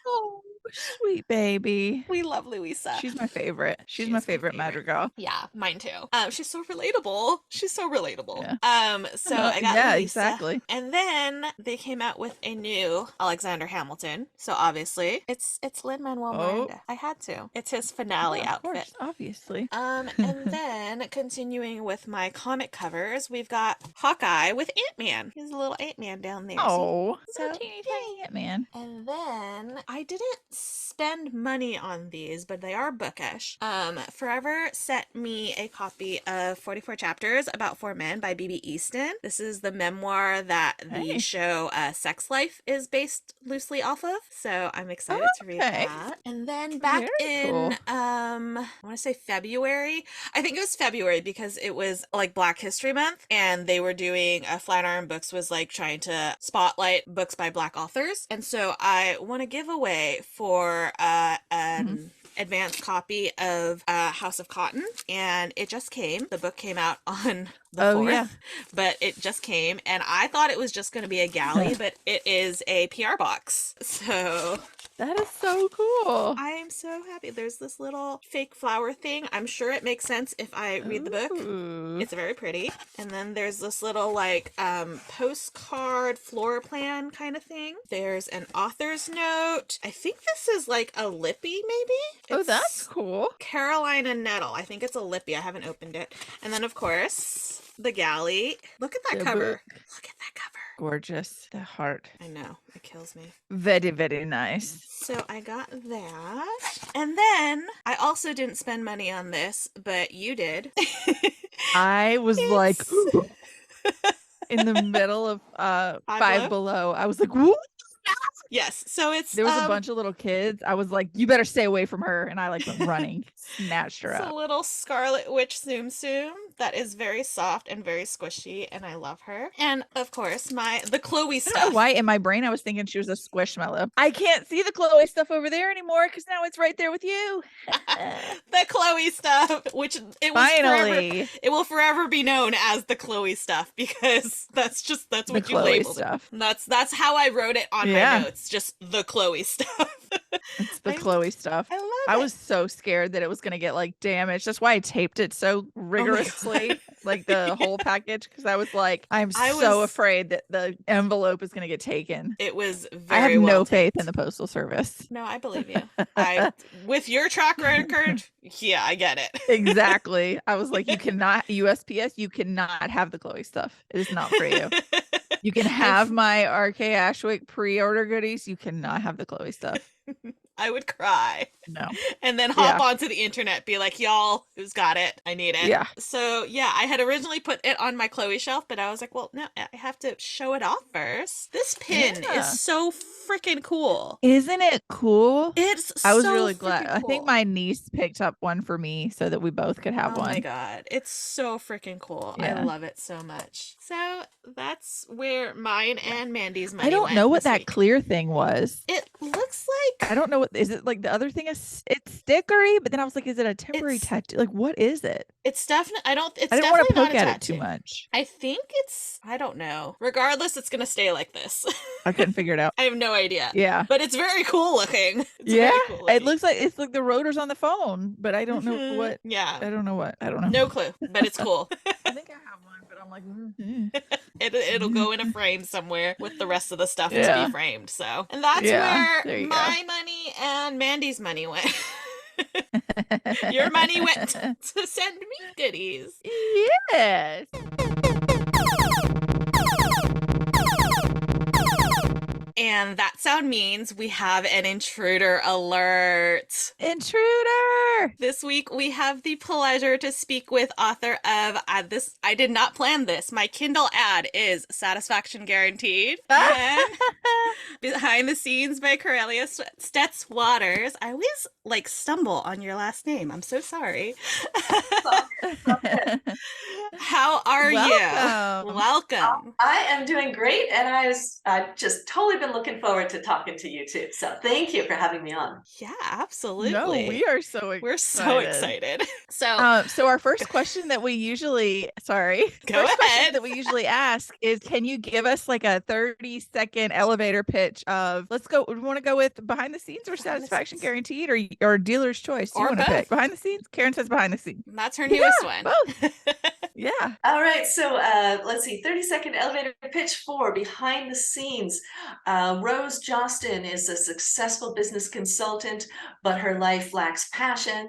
Oh, sweet baby. We love Louisa. She's my favorite. She's my favorite Madrigal. Yeah, mine too. She's so relatable. Yeah. So I got Louisa. Exactly. And then they came out with a new Alexander Hamilton. So obviously it's Lin-Manuel Miranda. I had to. It's his finale outfit. Of course, obviously. And then continuing with my comic covers, we've got Hawkeye with Ant-Man. He's a little Ant-Man down there. Oh, See? little teeny tiny Ant-Man. And then I didn't spend money on these, but they are bookish. Forever sent me a copy of 44 Chapters About Four Men by B.B. Easton. This is the memoir that the show Sex Life is based loosely off of. So I'm excited to read that. And then back in, I want to say February. I think it was February because it was like Black History Month, and they were doing Flatiron Books was like trying to spotlight books by Black authors. And so I want to give away for an advanced copy of House of Cotton, and it just came. The book came out on the 4th, but it just came, and I thought it was just going to be a galley, but it is a PR box. So that is so cool. I am so happy. There's this little fake flower thing. I'm sure it makes sense if I read the book. It's very pretty. And then there's this little like postcard floor plan kind of thing. There's an author's note. I think this is like a lippy maybe. That's cool. Carolina Nettle. I think it's a lippy. I haven't opened it. And then of course the galley. Look at that cover. Look at that cover. Gorgeous. The heart. I know. It kills me. Very, very nice. So I got that. And then I also didn't spend money on this, but you did. I was like in the middle of Five Below. I was like, whoop. Yes. So there was a bunch of little kids. I was like, you better stay away from her. And I like went running, snatched her up. It's a little Scarlet Witch Tsum Tsum that is very soft and very squishy, and I love her. And of course, the Chloe stuff. I don't know why in my brain I was thinking she was a squishmallow. I can't see the Chloe stuff over there anymore because now it's right there with you. The Chloe stuff, which it will forever be known as the Chloe stuff because that's what you labeled stuff. That's how I wrote it on my notes. Just the Chloe stuff. It's the Chloe stuff. I love it. I was so scared that it was going to get like damaged. That's why I taped it so rigorously, like the whole package, because I was like, I'm so afraid that the envelope is going to get taken. It was I have no faith in the Postal Service. No, I believe you. With your track record, yeah, I get it. Exactly. I was like, you cannot, USPS, you cannot have the Chloe stuff. It is not for you. You can have my RK Ashwick pre-order goodies. You cannot have the Chloe stuff. I would cry. No. And then hop onto the internet, be like, y'all, who's got it? I need it. Yeah. So, yeah, I had originally put it on my Chloe shelf, but I was like, well, no, I have to show it off first. This pin is so freaking cool. Isn't it cool? I was really glad. Cool. I think my niece picked up one for me so that we both could have one. Oh my God. It's so freaking cool. Yeah. I love it so much. So that's where mine and Mandy's money went. I don't know what that week. Clear thing was. It looks like... I don't know what... Is it like the other thing is it's stickery? But then I was like, is it a temporary tattoo? Like, what is it? It's definitely... I don't want to poke at it too much. I think it's... I don't know. Regardless, it's going to stay like this. I couldn't figure it out. I have no idea. Yeah. But it's very cool looking. It looks like it's like the rotors on the phone, but I don't know what. Yeah. I don't know what. I don't know. No clue, but it's cool. I think I have one, but I'm like, it'll go in a frame somewhere with the rest of the stuff to be framed. So, and that's where my money and Mandy's money went. Your money went to send me goodies. Yes. And that sound means we have an intruder alert. Intruder! This week we have the pleasure to speak with author of this. I did not plan this. My Kindle ad is Satisfaction Guaranteed. And Behind the Scenes by Corelia Stetz Waters. I always stumble on your last name. I'm so sorry. How are you? Welcome. I am doing great, and I've just totally been looking forward to talking to you too. So thank you for having me on. Yeah, absolutely. No, we are so excited. We're so excited. So our first question that we usually question that we usually ask is, can you give us like a 30-second elevator pitch of we want to go with Behind the Scenes or Satisfaction Guaranteed or Dealer's Choice? You want to pick Behind the Scenes? Karen says Behind the Scenes. That's her newest one. Both. Yeah. All right, so let's see, 30-second elevator pitch for behind the scenes. Rose Jostin is a successful business consultant, but her life lacks passion.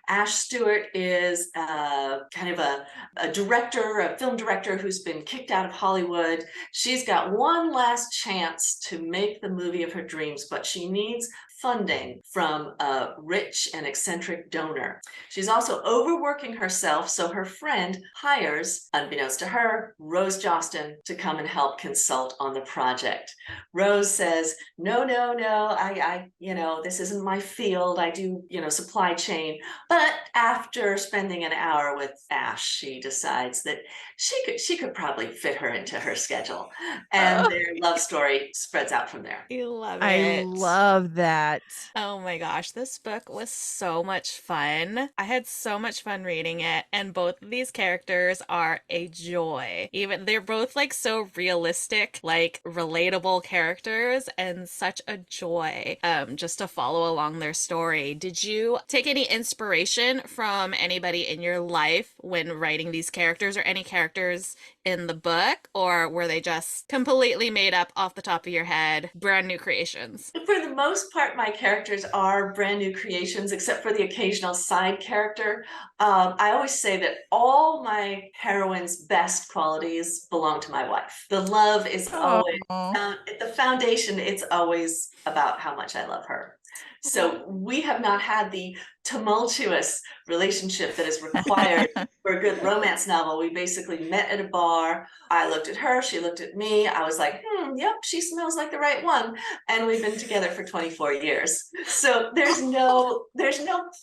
Ash Stewart is kind of a director, a film director who's been kicked out of Hollywood. She's got one last chance to make the movie of her dreams, but she needs funding from a rich and eccentric donor. She's also overworking herself, so her friend hires, unbeknownst to her, Rose Jostin to come and help consult on the project. Rose says, no, no, no, this isn't my field. I do, supply chain. But after spending an hour with Ash, she decides that she could probably fit her into her schedule. And their love story spreads out from there. You love I it. love that. Oh my gosh, this book was so much fun. I had so much fun reading it, and both of these characters are a joy. Even they're both like so realistic, like relatable characters, and such a joy just to follow along their story. Did you take any inspiration from anybody in your life when writing these characters, or any characters in the book, or were they just completely made up off the top of your head, brand new creations? For the most part, my characters are brand new creations, except for the occasional side character. I always say that all my heroines' best qualities belong to my wife. The love is always, Oh. the foundation, it's always about how much I love her. So we have not had the tumultuous relationship that is required for a good romance novel. We basically met at a bar. I looked at her, she looked at me. I was like, yep, she smells like the right one. And we've been together for 24 years. So there's no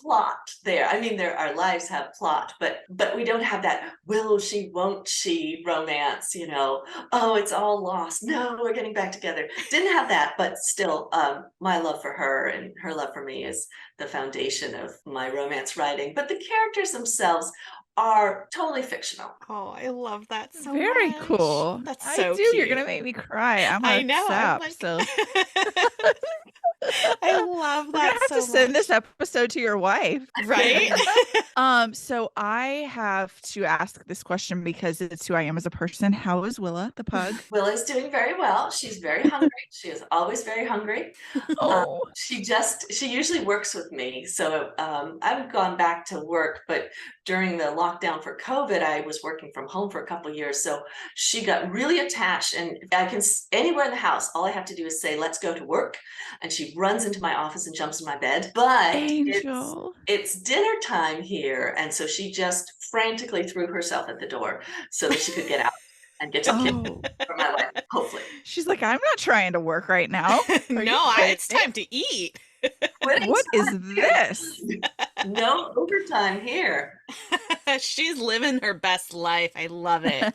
plot there. I mean, our lives have plot, but we don't have that will she, won't she romance, oh, it's all lost. No, we're getting back together. Didn't have that, but still, my love for her and her love for me is the foundation of my romance writing. But the characters themselves are totally fictional. Oh, I love that so Very much. cool. That's I so do. You're cute. gonna make me cry. I'm I a know. I'm sap, like, so I love we're gonna that have to so send this much. episode to your wife. Right? So I have to ask this question because it's who I am as a person. How is Willa, the pug? Willa's doing very well. She's very hungry. She is always very hungry. Oh, She usually works with me. So I've gone back to work, but during the lockdown for COVID, I was working from home for a couple of years. So she got really attached, and anywhere in the house, all I have to do is say, let's go to work. And she runs into my office and jumps in my bed. But Angel. it's dinner time here. And so she just frantically threw herself at the door so that she could get out and get to the kitchen Oh, for my life, hopefully. she's like, I'm not trying to work right now. Are you No, it's crazy? time to eat. What is this? No overtime here. She's living her best life. I love it.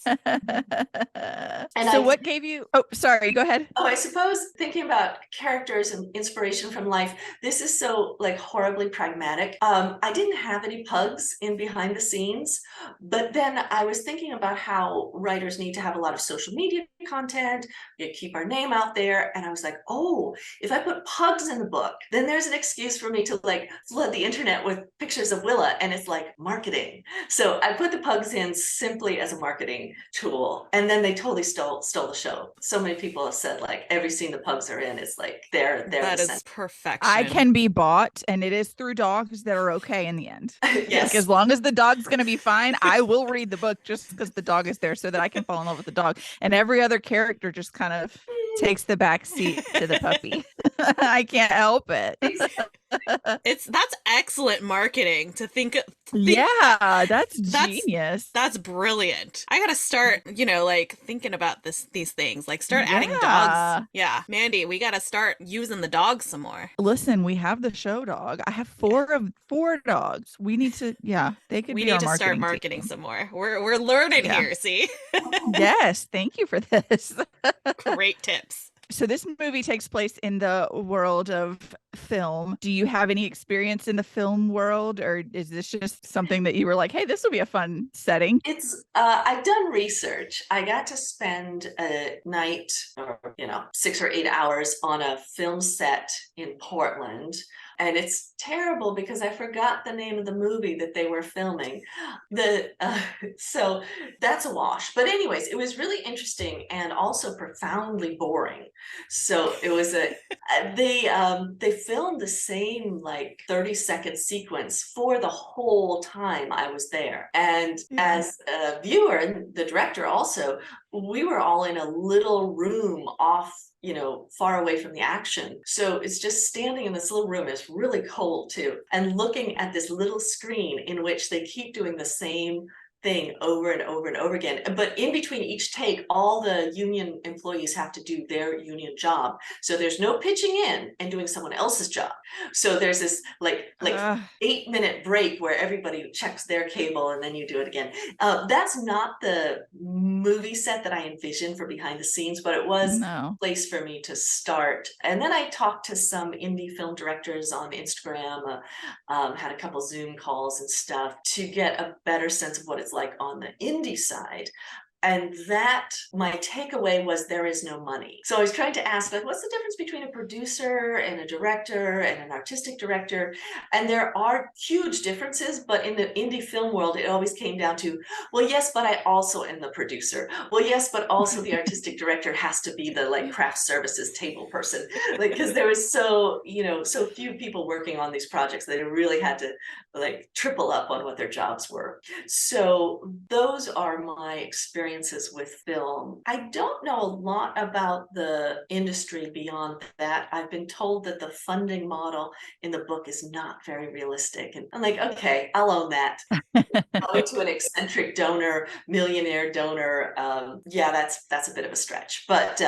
So what gave you, oh, sorry, go ahead. I suppose thinking about characters and inspiration from life, this is so like horribly pragmatic. I didn't have any pugs in behind the scenes, but then I was thinking about how writers need to have a lot of social media content, keep our name out there. And I was like, oh, if I put pugs in the book, then there's an excuse for me to like flood the internet with pictures of Willa, and it's like marketing. So I put the pugs in simply as a marketing tool, and then they totally stole the show. So many people have said like every scene the pugs are in is like they're That the is center. perfection. I can be bought, and it is through dogs that are okay in the end. Yes. Like, as long as the dog's going to be fine, I will read the book just because the dog is there so that I can fall in love with the dog. And every other character just kind of takes the back seat to the puppy. I can't help it. That's excellent marketing to think. Yeah, that's genius. That's brilliant. I gotta start, like thinking about these things. Like start adding Yeah. dogs. Yeah, Mandy, we gotta start using the dogs some more. Listen, we have the show dog. I have four dogs. We need to, they could We be need our to start marketing marketing team. some more. We're learning Yeah. here. See, Yes, thank you for this. great tips. So this movie takes place in the world of film. Do you have any experience in the film world, or is this just something that you were like, hey, this will be a fun setting? It's I've done research. I got to spend a night or 6 or 8 hours on a film set in Portland. and it's terrible because I forgot the name of the movie that they were filming. So that's a wash. But anyways, it was really interesting and also profoundly boring. So it was they filmed the same like 30-second sequence for the whole time I was there. And Yeah. as a viewer, and the director also, we were all in a little room off, far away from the action. So it's just standing in this little room. It's really cold too, and looking at this little screen in which they keep doing the same thing over and over and over again. But in between each take, all the union employees have to do their union job. So there's no pitching in and doing someone else's job. So there's this like Ugh, 8-minute break where everybody checks their cable and then you do it again. That's not the movie set that I envisioned for behind the scenes, but it was no. place for me to start. And then I talked to some indie film directors on Instagram, had a couple Zoom calls and stuff to get a better sense of what it's like on the indie side. And that my takeaway was there is no money. So I was trying to ask, like, what's the difference between a producer and a director and an artistic director? And there are huge differences, but in the indie film world, it always came down to, well, yes, but I also am the producer. Well, yes, but also the artistic director has to be the like craft services table person. Like, because there was so few people working on these projects, they really had to like triple up on what their jobs were. So those are my experiences with film. I don't know a lot about the industry beyond that. I've been told that the funding model in the book is not very realistic. And I'm like, okay, I'll own that. Going to an eccentric donor, millionaire donor, yeah, that's a bit of a stretch, but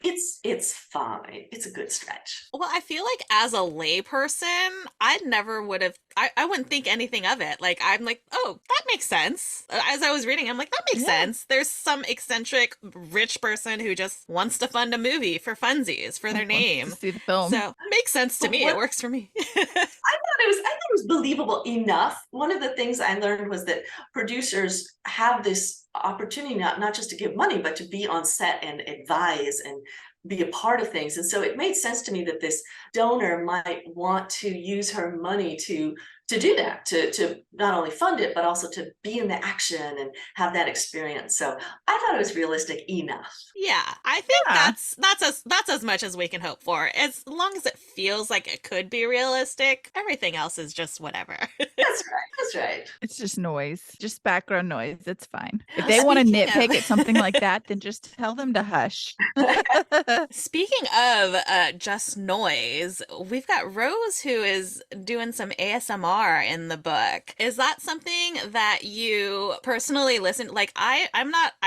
it's fine. It's a good stretch. Well, I feel like as a layperson, I never would have, I wouldn't think anything of it. Like, I'm like, oh, that makes sense. As I was reading, I'm like, that makes Yeah. sense. There's some eccentric rich person who just wants to fund a movie for funsies, for their Wants to name. see the film. So, makes sense to But me. what It works for me. I thought it was believable enough. One of the things I learned was that producers have this opportunity not just to give money, but to be on set and advise and be a part of things. And so it made sense to me that this donor might want to use her money to do that, to not only fund it, but also to be in the action and have that experience. So I thought it was realistic enough. Yeah, I think Yeah. that's as much as we can hope for. As long as it feels like it could be realistic, everything else is just whatever. That's right. That's right. It's just noise, just background noise. It's fine. If Yes. they want to Speaking nitpick of at something like that, then just tell them to hush. Speaking of just noise, we've got Rose who is doing some ASMR in the book. Is that something that you personally listen? Like I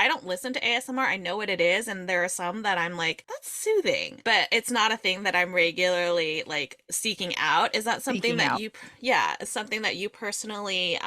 don't listen to ASMR. I know what it is, and there are some that I'm like, that's soothing, but it's not a thing that I'm regularly like seeking out. Is that something Seeking that out. you, yeah, something that you personally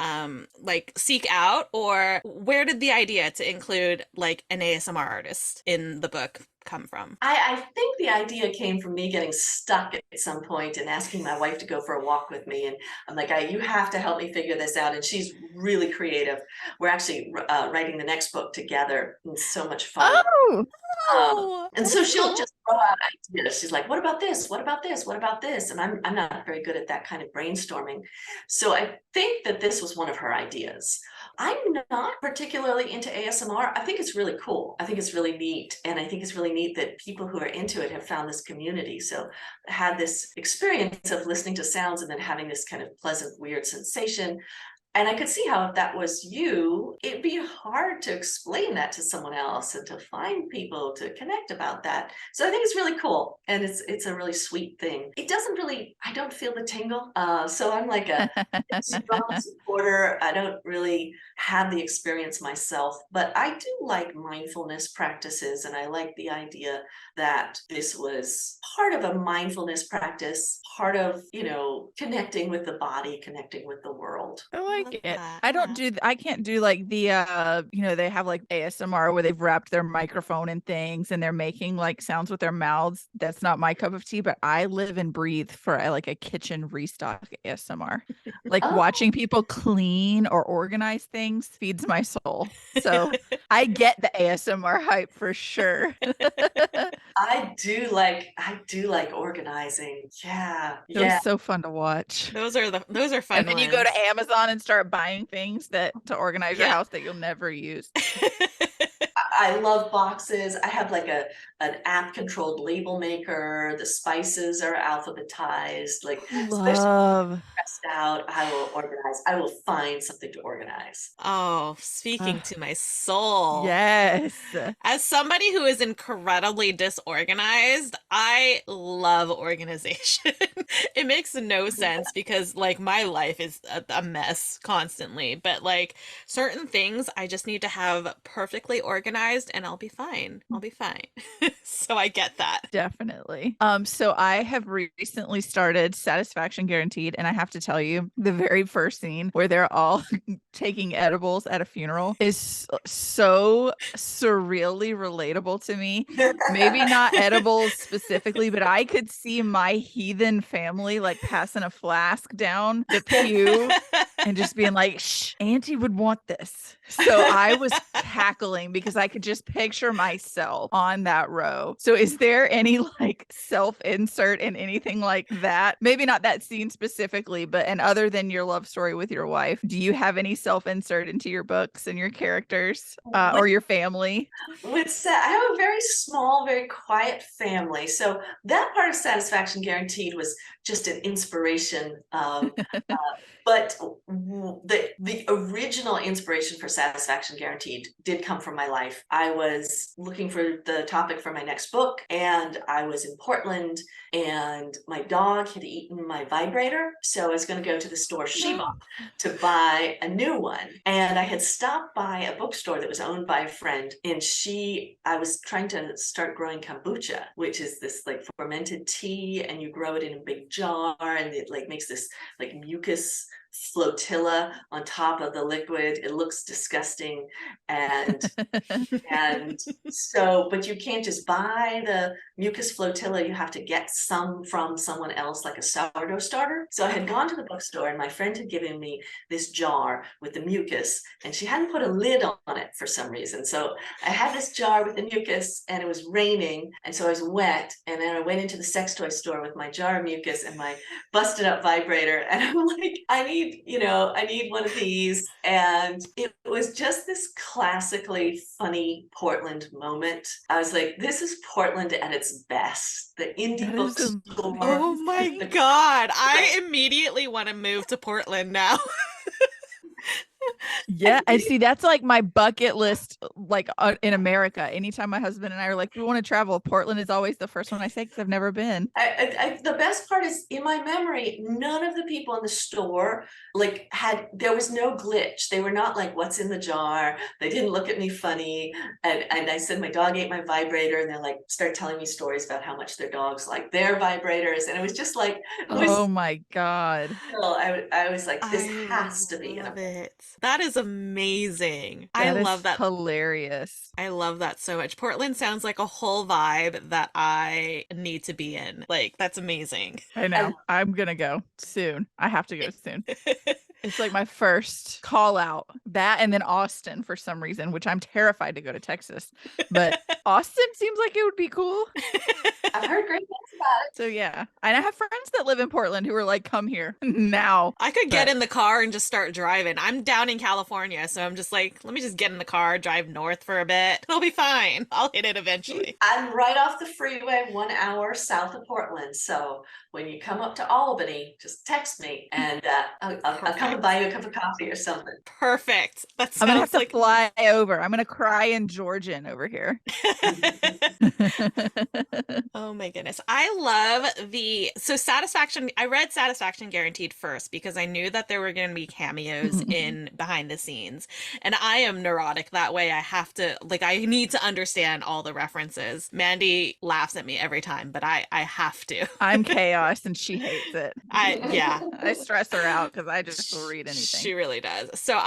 like seek out, or where did the idea to include like an ASMR artist in the book come from? I think the idea came from me getting stuck at some point and asking my wife to go for a walk with me. And I'm like, you have to help me figure this out. And she's really creative. We're actually writing the next book together. It's so much fun. Oh, Oh, And so that's she'll cool. just throw out ideas. She's like, what about this? What about this? What about this? And I'm not very good at that kind of brainstorming. So I think that this was one of her ideas. I'm not particularly into ASMR. I think it's really cool. I think it's really neat. And I think it's really neat that people who are into it have found this community. So I had this experience of listening to sounds and then having this kind of pleasant, weird sensation. And I could see how if that was you, it'd be hard to explain that to someone else and to find people to connect about that. So I think it's really cool. And it's a really sweet thing. It doesn't really, I don't feel the tingle. So I'm like a strong supporter. I don't really have the experience myself, but I do like mindfulness practices. And I like the idea that this was part of a mindfulness practice, part of, connecting with the body, connecting with the world. I I love like it. that. I don't Yeah. do I can't do like the they have like ASMR where they've wrapped their microphone in things and they're making like sounds with their mouths. That's not my cup of tea, but I live and breathe for like a kitchen restock ASMR. Like Oh, watching people clean or organize things feeds my soul. So I get the ASMR hype for sure. I do like organizing. Yeah. It was Yeah. so fun to watch. Those are fun And then you go ones. to Amazon and start buying things that to organize your Yeah. house that you'll never use. I love boxes. I have like an app controlled label maker. The spices are alphabetized. Like, especially Love. stressed out, I will organize. I will find something to organize. Oh, Uh, speaking to my soul. yes. As somebody who is incredibly disorganized, I love organization. It makes no sense because, like, my life is a mess constantly, but like certain things I just need to have perfectly organized and I'll be fine. I'll be fine. So I get that. Definitely. So I have recently started Satisfaction Guaranteed, and I have to tell you, the very first scene where they're all taking edibles at a funeral is so surreally relatable to me. Maybe not edibles specifically, but I could see my heathen family like passing a flask down the pew and just being like, shh, Auntie would want this. So I was cackling because I could just picture myself on that row. So is there any like self-insert in anything like that? Maybe not that scene specifically, but and other than your love story with your wife, do you have any self-insert into your books and your characters or your family? I have a very small, very quiet family. So that part of Satisfaction Guaranteed was just an inspiration. But the original inspiration for Satisfaction Guaranteed did come from my life. I was looking for the topic for my next book, and I was in Portland, and my dog had eaten my vibrator. So I was going to go to the store she bought to buy a new one. And I had stopped by a bookstore that was owned by a friend, and I was trying to start growing kombucha, which is this like fermented tea, and you grow it in a big jar, and it like makes this like mucus flotilla on top of the liquid. It looks disgusting. And so, but you can't just buy the mucus flotilla. You have to get some from someone else, like a sourdough starter. So I had Okay. gone to the bookstore, and my friend had given me this jar with the mucus, and she hadn't put a lid on it for some reason. So I had this jar with the mucus, and it was raining, and so I was wet. And then I went into the sex toy store with my jar of mucus and my busted up vibrator, and I'm like, I need one of these. And it was just this classically funny Portland moment. I was like, this is Portland at its best. The indie That is bookstore, Oh my amazing. the God. I immediately want to move to Portland now. Yeah, I see. That's like my bucket list, like in America. Anytime my husband and I are like, we want to travel, Portland is always the first one I say because I've never been. the best part is, in my memory, none of the people in the store like there was no glitch. They were not like, what's in the jar? They didn't look at me funny. And I said, my dog ate my vibrator, and they're like, start telling me stories about how much their dogs like their vibrators. And it was just like, it was, Oh my God. I was like, this I has to be in love America. it. That is amazing. I That love is that. hilarious. I love that so much. Portland sounds like a whole vibe that I need to be in. Like, that's amazing. I And know. I'm gonna go soon. I have to go soon. It's like my first call out. That and then Austin for some reason, which I'm terrified to go to Texas. But Austin seems like it would be cool. I've heard great things about it. So yeah. And I have friends that live in Portland who are like, come here now. I could get But in the car and just start driving. I'm down in California, so I'm just like, let me just get in the car, drive north for a bit. It'll be fine. I'll hit it eventually. I'm right off the freeway, 1 hour south of Portland. So when you come up to Albany, just text me, and I'll come and Perfect. buy you a cup of coffee or something. Perfect. That I'm gonna have sounds to like fly over. I'm gonna cry in Georgian over here. Oh my goodness. I love Satisfaction. I read Satisfaction Guaranteed first because I knew that there were going to be cameos in behind the scenes. And I am neurotic that way. I have to, like, I need to understand all the references. Mandy laughs at me every time, but I have to. I'm chaos and she hates it. Yeah. I stress her out because I just will read anything. She really does. So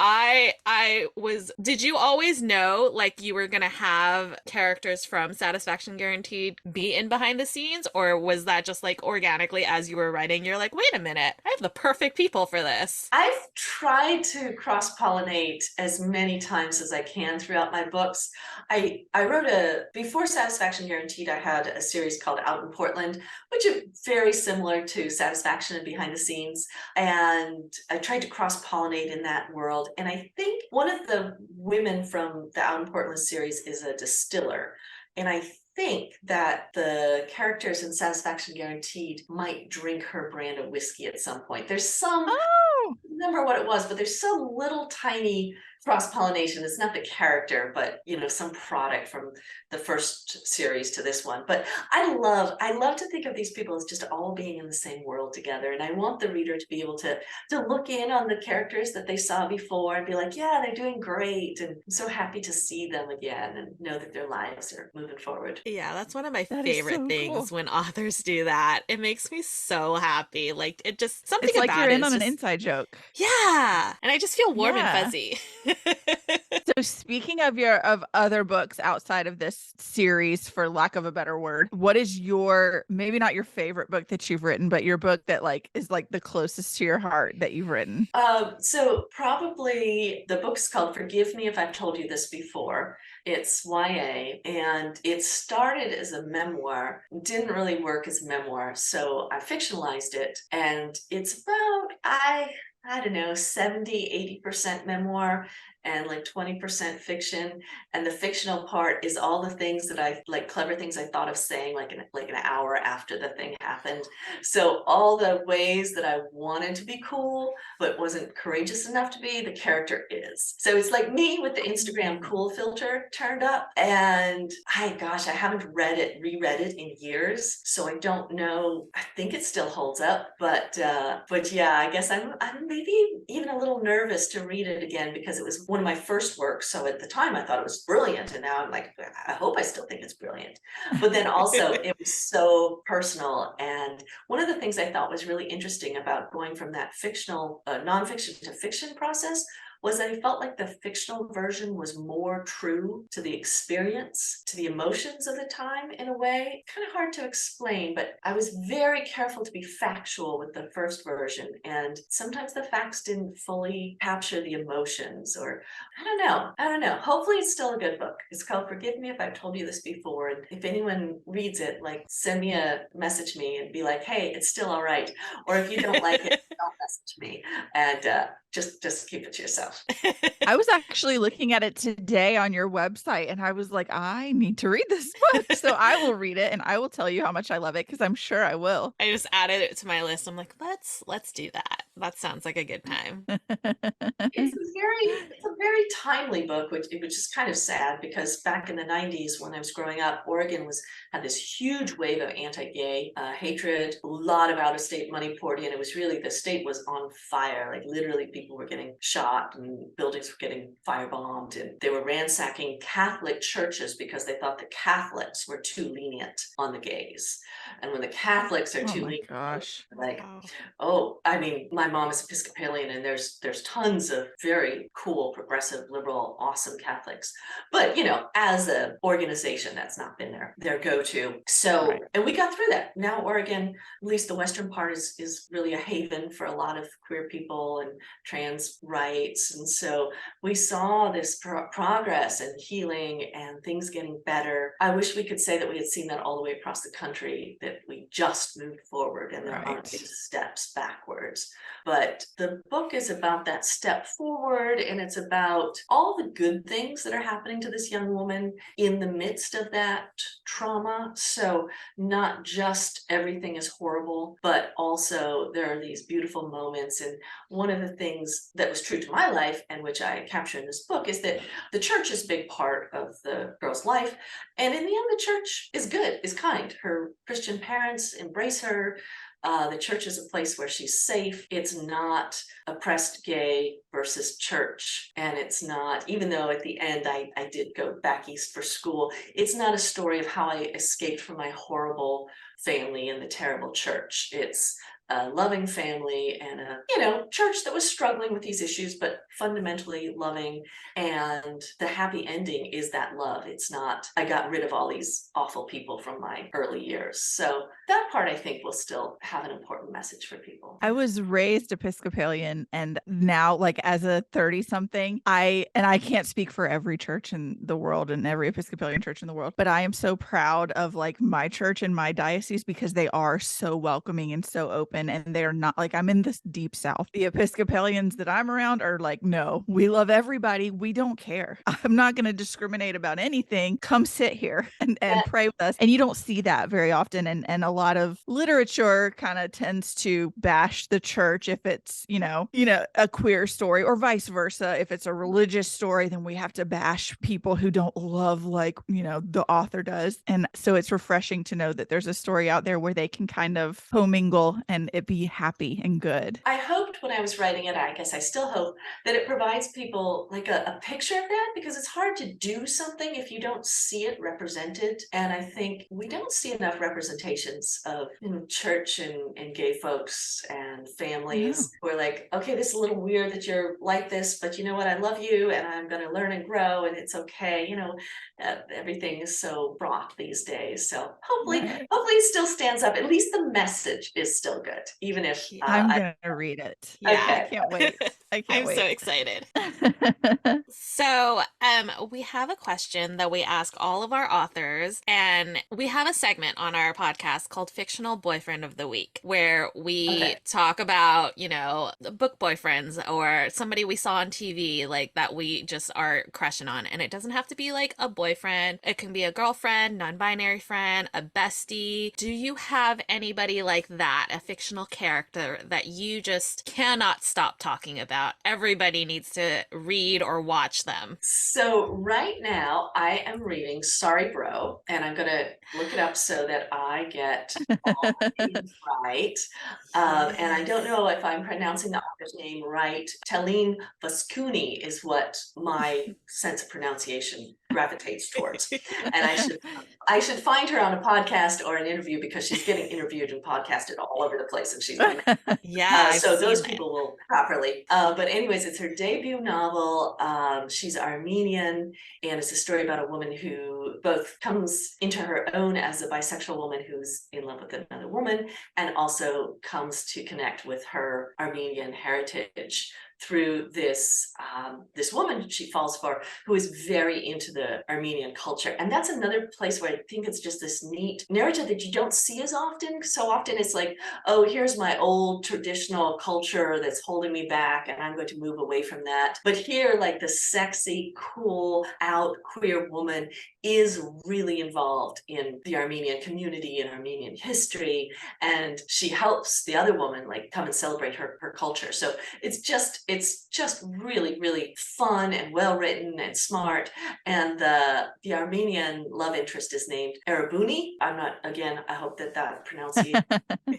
did you always know like you were gonna have characters from Satisfaction Guaranteed be in behind the scenes, or was that just like organically as you were writing, you're like, wait a minute, I have the perfect people for this? I've tried to cross-pollinate as many times as I can throughout my books. I wrote before Satisfaction Guaranteed, I had a series called Out in Portland, which is very similar to Satisfaction and Behind the Scenes. And I tried to cross-pollinate in that world. And I think one of the women from the Out in Portland series is a distiller. And I think that the characters in Satisfaction Guaranteed might drink her brand of whiskey at some point. There's some, I Oh, don't remember what it was, but there's some little tiny cross-pollination. It's not the character, but some product from the first series to this one. But I love to think of these people as just all being in the same world together. And I want the reader to be able to look in on the characters that they saw before and be like, yeah, they're doing great. And I'm so happy to see them again and know that their lives are moving forward. Yeah, that's one of my that is favorite so things cool. when authors do that. It makes me so happy. Like it just something It's like about you're it in is on an just inside joke. yeah. And I just feel warm and Yeah. fuzzy. So speaking of other books outside of this series, for lack of a better word, what is your, maybe not your favorite book that you've written, but your book that like is like the closest to your heart that you've written? So probably the book's called Forgive Me If I've Told You This Before. It's YA, and it started as a memoir, didn't really work as a memoir, so I fictionalized it, and it's about, I don't know, 70-80% memoir and like 20% fiction. And the fictional part is all the things that I like, clever things I thought of saying like an hour after the thing happened. So all the ways that I wanted to be cool but wasn't courageous enough to be, the character is. So it's like me with the Instagram cool filter turned up. And I haven't reread it in years, so I don't know. I think it still holds up, but yeah, I guess I'm maybe even a little nervous to read it again because it was one of my first works. So at the time I thought it was brilliant, and now I'm like, I hope I still think it's brilliant. But then also it was so personal. And one of the things I thought was really interesting about going from that fictional nonfiction to fiction process was that I felt like the fictional version was more true to the experience, to the emotions of the time in a way. Kind of hard to explain, but I was very careful to be factual with the first version. And sometimes the facts didn't fully capture the emotions, or I don't know. Hopefully it's still a good book. It's called Forgive Me If I've Told You This Before. And if anyone reads it, like send me message me and be like, hey, it's still all right. Or if you don't like it, don't message me. And just keep it to yourself. I was actually looking at it today on your website and I was like, I need to read this book. So I will read it and I will tell you how much I love it, because I'm sure I will. I just added it to my list. I'm like, let's do that. That sounds like a good time. It's a very timely book, which is kind of sad because back in the 90s when I was growing up, Oregon had this huge wave of anti-gay hatred, a lot of out-of-state money poured in. It was really, the state was on fire. Like literally people were getting shot and buildings were getting firebombed, and they were ransacking Catholic churches because they thought the Catholics were too lenient on the gays. And when the Catholics are Oh too my lenient, gosh. like, Wow. oh, I mean, my mom is Episcopalian, and there's tons of very cool, progressive, liberal, awesome Catholics. But as an organization, that's not been their go-to. So, Right. and we got through that. Now Oregon, at least the western part, is really a haven for a lot of queer people and trans rights. And so we saw this progress and healing and things getting better. I wish we could say that we had seen that all the way across the country, that we just moved forward and there aren't Right. steps backwards. But the book is about that step forward, and it's about all the good things that are happening to this young woman in the midst of that trauma. So not just everything is horrible, but also there are these beautiful moments. And one of the things that was true to my life, and which I capture in this book, is that the church is a big part of the girl's life. And in the end, the church is good, is kind. Her Christian parents embrace her. The church is a place where she's safe. It's not oppressed gay versus church. And it's not, even though at the end I did go back east for school, it's not a story of how I escaped from my horrible family and the terrible church. It's a loving family and a, you know, church that was struggling with these issues, but fundamentally loving. And the happy ending is that love. It's not, I got rid of all these awful people from my early years. So that part I think will still have an important message for people. I was raised Episcopalian, and now, like, as a 30 something, I can't speak for every church in the world and every Episcopalian church in the world, but I am so proud of like my church and my diocese because they are so welcoming and so open, and they're not like, I'm in this deep South. The Episcopalians that I'm around are like, no, we love everybody. We don't care. I'm not going to discriminate about anything. Come sit here and pray with us. And you don't see that very often. And a lot of literature kind of tends to bash the church if it's, a queer story, or vice versa. If it's a religious story, then we have to bash people who don't love like, the author does. And so it's refreshing to know that there's a story out there where they can kind of commingle and it be happy and good. I hoped when I was writing it, I guess I still hope, that it provides people like a picture of that, because it's hard to do something if you don't see it represented. And I think we don't see enough representations of church and gay folks and families who are like, okay, this is a little weird that you're like this, but you know what? I love you and I'm going to learn and grow, and it's okay. Everything is so fraught these days. So hopefully it still stands up. At least the message is still good, even if I'm going to read it. Yeah. Okay. I can't wait. I'm so excited. So, we have a question that we ask all of our authors, and we have a segment on our podcast called Fictional Boyfriend of the Week, where we talk about, book boyfriends or somebody we saw on TV, like that we just are crushing on. And it doesn't have to be like a boyfriend. It can be a girlfriend, non-binary friend, a bestie. Do you have anybody like that, a fictional character that you just cannot stop talking about? Everybody needs to read or watch them. So right now I am reading Sorry Bro, and I'm gonna look it up so that I get all the names right. And I don't know if I'm pronouncing the author's name right. Telene Vascuni is what my sense of pronunciation gravitates towards. And I should find her on a podcast or an interview, because she's getting interviewed and podcasted all over the place, and she's so those people will properly. But anyways, it's her debut novel. She's Armenian, and it's a story about a woman who both comes into her own as a bisexual woman who's in love with another woman, and also comes to connect with her Armenian heritage through this woman she falls for, who is very into the Armenian culture. And that's another place where I think it's just this neat narrative that you don't see as often. So often it's like, oh, here's my old traditional culture that's holding me back, and I'm going to move away from that. But here, like, the sexy, cool, out queer woman is really involved in the Armenian community and Armenian history, and she helps the other woman like come and celebrate her culture. So it's just really, really fun and well written and smart. And the Armenian love interest is named Erabuni. I hope that pronunciation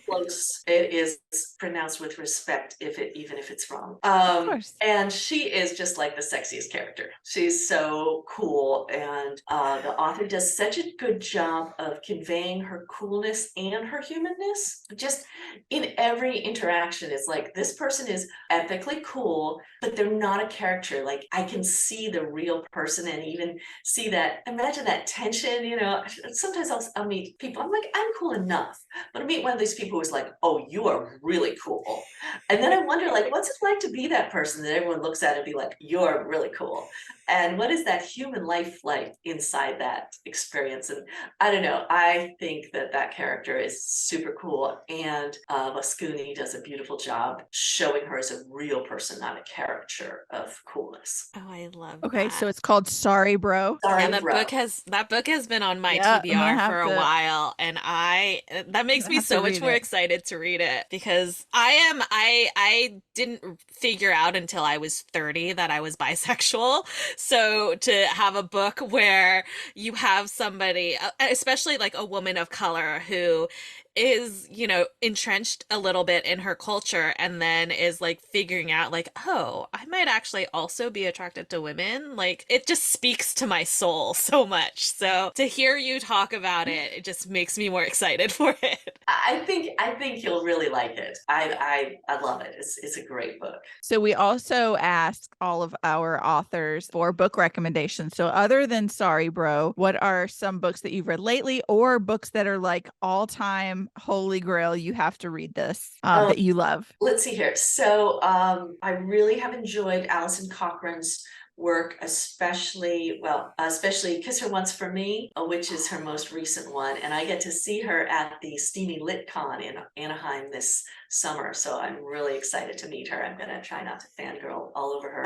close. It is pronounced with respect, even if it's wrong. And she is just like the sexiest character. She's so cool, and the author does such a good job of conveying her coolness and her humanness. Just in every interaction, it's like, this person is epically cool, but they're not a character. Like, I can see the real person, and even see that, imagine that tension. Sometimes I'll meet people, I'm like, I'm cool enough, but I meet one of these people who's like, oh, you are really cool. And then I wonder, like, what's it like to be that person that everyone looks at and be like, you're really cool? And what is that human life like inside that experience? And I don't know, I think that character is super cool. And Vascuni does a beautiful job showing her as a real person, not a caricature of coolness. Oh, I love that. So it's called Sorry Bro. That book has been on my TBR for a while, and that makes me so much more excited to read it, because I didn't figure out until I was 30 that I was bisexual. So to have a book where you have somebody, especially like a woman of color, who is, entrenched a little bit in her culture, and then is like figuring out like, oh, I might actually also be attracted to women. Like, it just speaks to my soul so much. So to hear you talk about it, it just makes me more excited for it. I think you'll really like it. I love it. It's a great book. So we also ask all of our authors for book recommendations. So other than Sorry Bro, what are some books that you've read lately, or books that are like all-time holy grail, you have to read this, that you love? Let's see here. So I really have enjoyed Alison Cochran's work, especially Kiss Her Once for Me, which is her most recent one. And I get to see her at the Steamy LitCon in Anaheim this summer. So I'm really excited to meet her. I'm going to try not to fangirl all over her.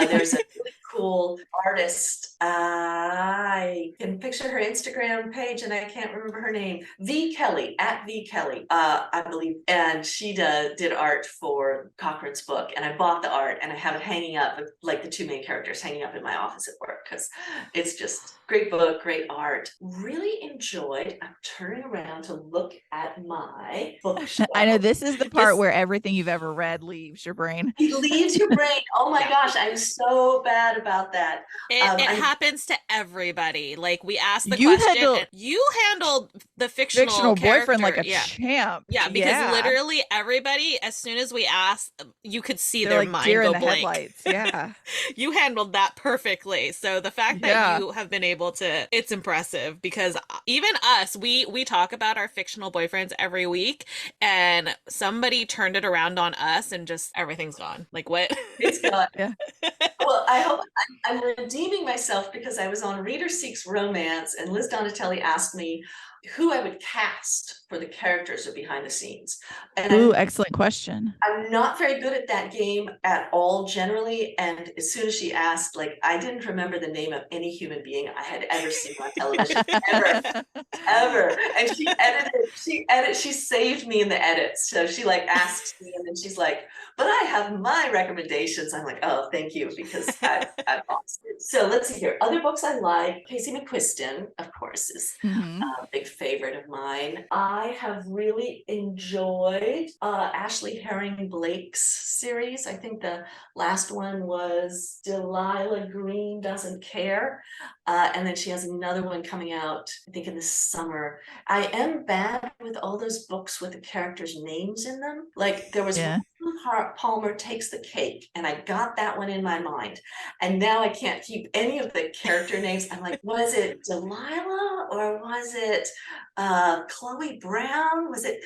There's a really cool artist. I can picture her Instagram page and I can't remember her name. V Kelly, at V Kelly, I believe. And she did art for Cochran's book. And I bought the art and I have it hanging up, like the two main characters hanging up in my office at work, because it's just great book, great art. Really enjoyed. I'm turning around to look at my bookshelf. I know this is the part where everything you've ever read leaves your brain. It leaves your brain. Oh my gosh, I'm so bad about that. It happens to everybody. Like, we asked the question, and you handled the fictional boyfriend like a yeah. champ. Yeah, because literally everybody, as soon as we asked, you could see They're their like mind deer in go the blank. headlights. Yeah. You handled that perfectly. So the fact that you have been able to, it's impressive, because even us, we talk about our fictional boyfriends every week, and somebody turned it around on us and just everything's gone. Like, what? It's gone. Yeah. Well, I hope I'm redeeming myself, because I was on Reader Seeks Romance and Liz Donatelli asked me who I would cast for the characters or behind the scenes. And Ooh, excellent question. I'm not very good at that game at all generally. And as soon as she asked, like, I didn't remember the name of any human being I had ever seen on television, ever. And she saved me in the edits. So she like asked me and then she's like, but I have my recommendations. I'm like, oh, thank you, because I've lost it. So let's see here. Other books I like. Casey McQuiston, of course, is a big favorite of mine. I have really enjoyed Ashley Herring Blake's series. I think the last one was Delilah Green Doesn't Care. And then she has another one coming out, I think in the summer. I am bad with all those books with the characters' names in them. Like there was Palmer Takes the Cake, and I got that one in my mind. And now I can't keep any of the character names. I'm like, was it Delilah or was it Chloe Brown? Was it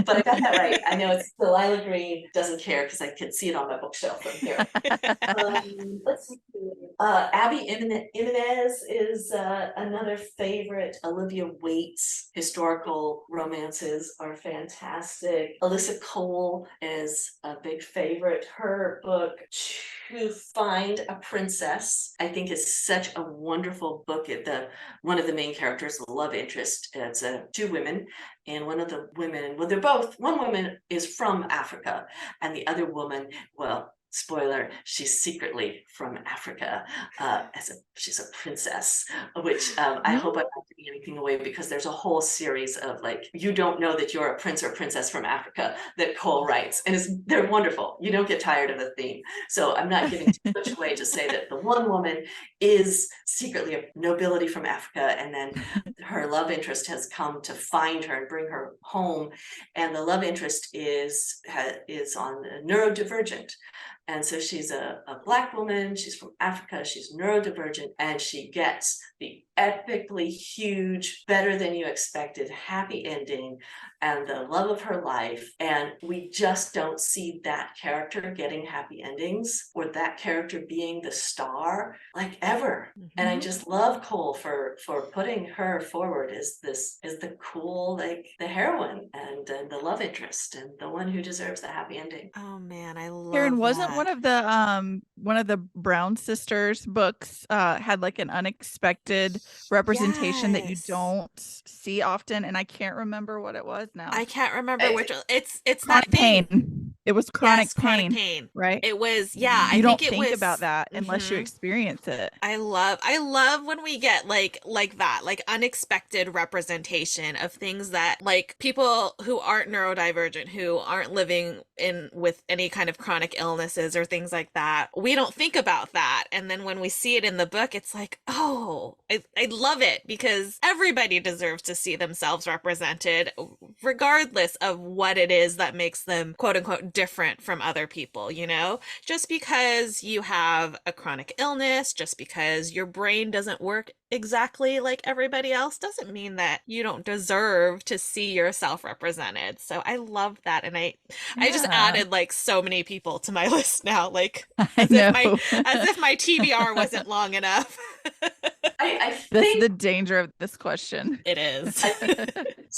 but I got that right. I know it's Delilah Green Doesn't Care, because I could see it on my bookshelf from here. Let's see. Abby Jimenez is another favorite. Olivia Waite's historical romances are fantastic. Alyssa Cole is a big favorite. Her book, To Find a Princess, I think is such a wonderful book. One of the main characters, the love interest, it's two women, and one of the women, one woman is from Africa, and the other woman, well, spoiler, she's secretly from Africa. She's a princess, which I hope I'm not giving anything away, because there's a whole series of like, you don't know that you're a prince or princess from Africa, that Cole writes, and they're wonderful. You don't get tired of the theme. So I'm not giving too much away to say that the one woman is secretly a nobility from Africa, and then her love interest has come to find her and bring her home, and the love interest is on neurodivergent. And so she's a Black woman, she's from Africa, she's neurodivergent, and she gets the epically huge, better than you expected, happy ending and the love of her life. And we just don't see that character getting happy endings, or that character being the star, like ever. And I just love Cole for putting her forward as the cool, like the heroine and the love interest and the one who deserves the happy ending. Oh man, I love Karin, wasn't that. one of the Brown sisters books had like an unexpected representation that you don't see often, and I can't remember what it was now. I can't remember which one. It's Chronic that thing. Pain. It was chronic pain, right? It was, you I don't think it think was about that unless you experience it. I love when we get like that, like unexpected representation of things that, like, people who aren't neurodivergent, who aren't living with any kind of chronic illnesses or things like that. We don't think about that. And then when we see it in the book, it's like, oh, I love it, because everybody deserves to see themselves represented, regardless of what it is that makes them quote unquote different from other people, just because you have a chronic illness, just because your brain doesn't work exactly like everybody else, doesn't mean that you don't deserve to see yourself represented. So I love that. And I just Yeah, added like so many people to my list now, like I know. as if my TBR wasn't long enough. I That's think the danger of this question. It is. I think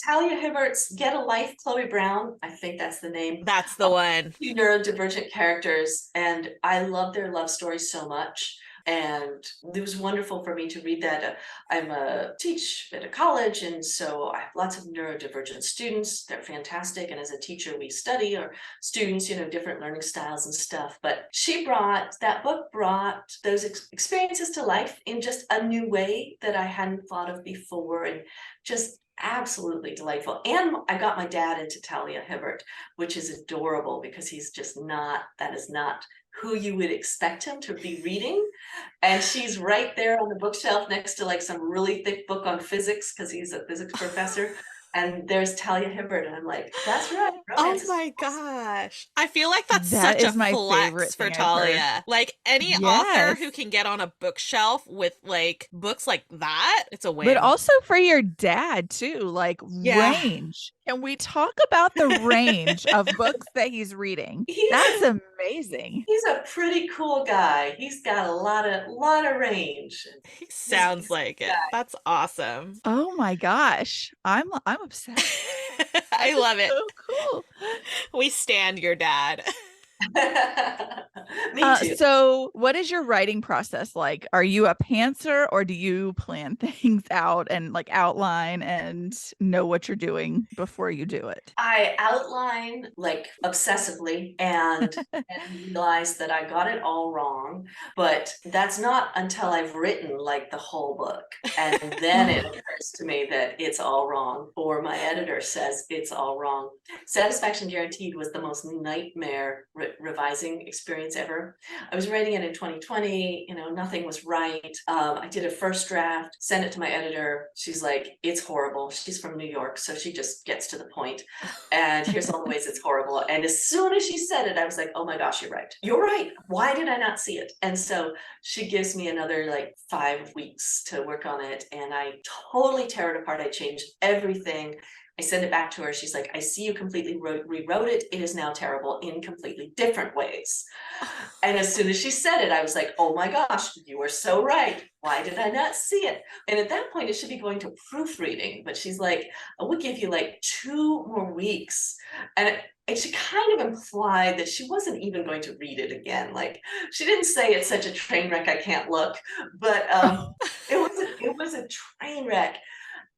Talia Hibbert's Get a Life, Chloe Brown, I think that's the name. That's the one. Two neurodivergent characters, and I love their love story so much. And it was wonderful for me to read that. I'm a teach at a college, and so I have lots of neurodivergent students. They're fantastic. And as a teacher, we study our students, different learning styles and stuff. But that book brought those experiences to life in just a new way that I hadn't thought of before, and just absolutely delightful. And I got my dad into Talia Hibbert, which is adorable because he's just that is not who you would expect him to be reading. And she's right there on the bookshelf next to like some really thick book on physics because he's a physics professor. And there's Talia Hibbert, and I'm like, that's right, Oh romance is my awesome. gosh. I feel like that's That such a is my favorite flex for thing I've heard. Talia. Like any author Yes. who can get on a bookshelf with like books like that, it's a But win. also for your dad too, like Yeah. range. Can we talk about the range of books that he's reading? That's He's amazing. he's a pretty cool guy. He's got a lot of range. He He's, sounds he's a like good it. That's awesome. Oh my gosh. I'm obsessed. That I is love it. so cool. We stand your dad. guy. Me too. So what is your writing process like? Are you a pantser or do you plan things out and like outline and know what you're doing before you do it? I outline like obsessively and realize that I got it all wrong, but that's not until I've written like the whole book. And then it occurs to me that it's all wrong, or my editor says it's all wrong. Satisfaction Guaranteed was the most nightmare revising experience ever. I was writing it in 2020, nothing was right. I did a first draft, sent it to my editor. She's like, it's horrible. She's from New York, so she just gets to the point. And here's all the ways it's horrible. And as soon as she said it, I was like, oh my gosh, you're right. You're right. Why did I not see it? And so she gives me another like 5 weeks to work on it. And I totally tear it apart. I changed everything. I send it back to her. She's like, I see you completely rewrote it. It is now terrible in completely different ways. And as soon as she said it, I was like, oh my gosh, you are so right. Why did I not see it? And at that point, it should be going to proofreading. But she's like, I would give you like 2 more weeks. And she kind of implied that she wasn't even going to read it again. Like, she didn't say it's such a train wreck I can't look, but it was a train wreck.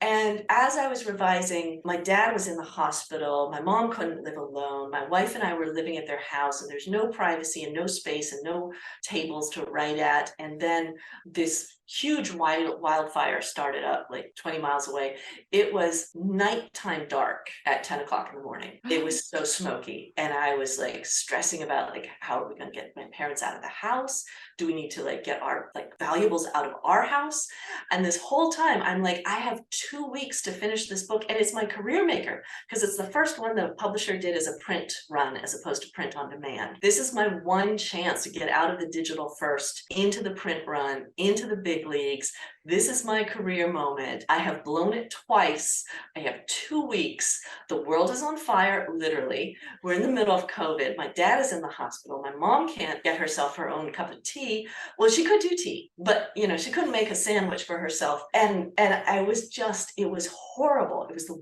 And as I was revising, my dad was in the hospital. My mom couldn't live alone. My wife and I were living at their house, and there's no privacy and no space and no tables to write at. And then this huge wildfire started up like 20 miles away. It was nighttime dark at 10 o'clock in the morning. It was so smoky. And I was like stressing about like, how are we going to get my parents out of the house? Do we need to like get our like valuables out of our house? And this whole time I'm like, I have 2 weeks to finish this book, and it's my career maker because it's the first one the publisher did as a print run as opposed to print on demand. This is my one chance to get out of the digital first into the print run, into the big leagues. This is my career moment. I have blown it twice. I have 2 weeks. The world is on fire, literally. We're in the middle of COVID. My dad is in the hospital. My mom can't get herself her own cup of tea. Well, she could do tea, but she couldn't make a sandwich for herself. And I was just, it was horrible. It was the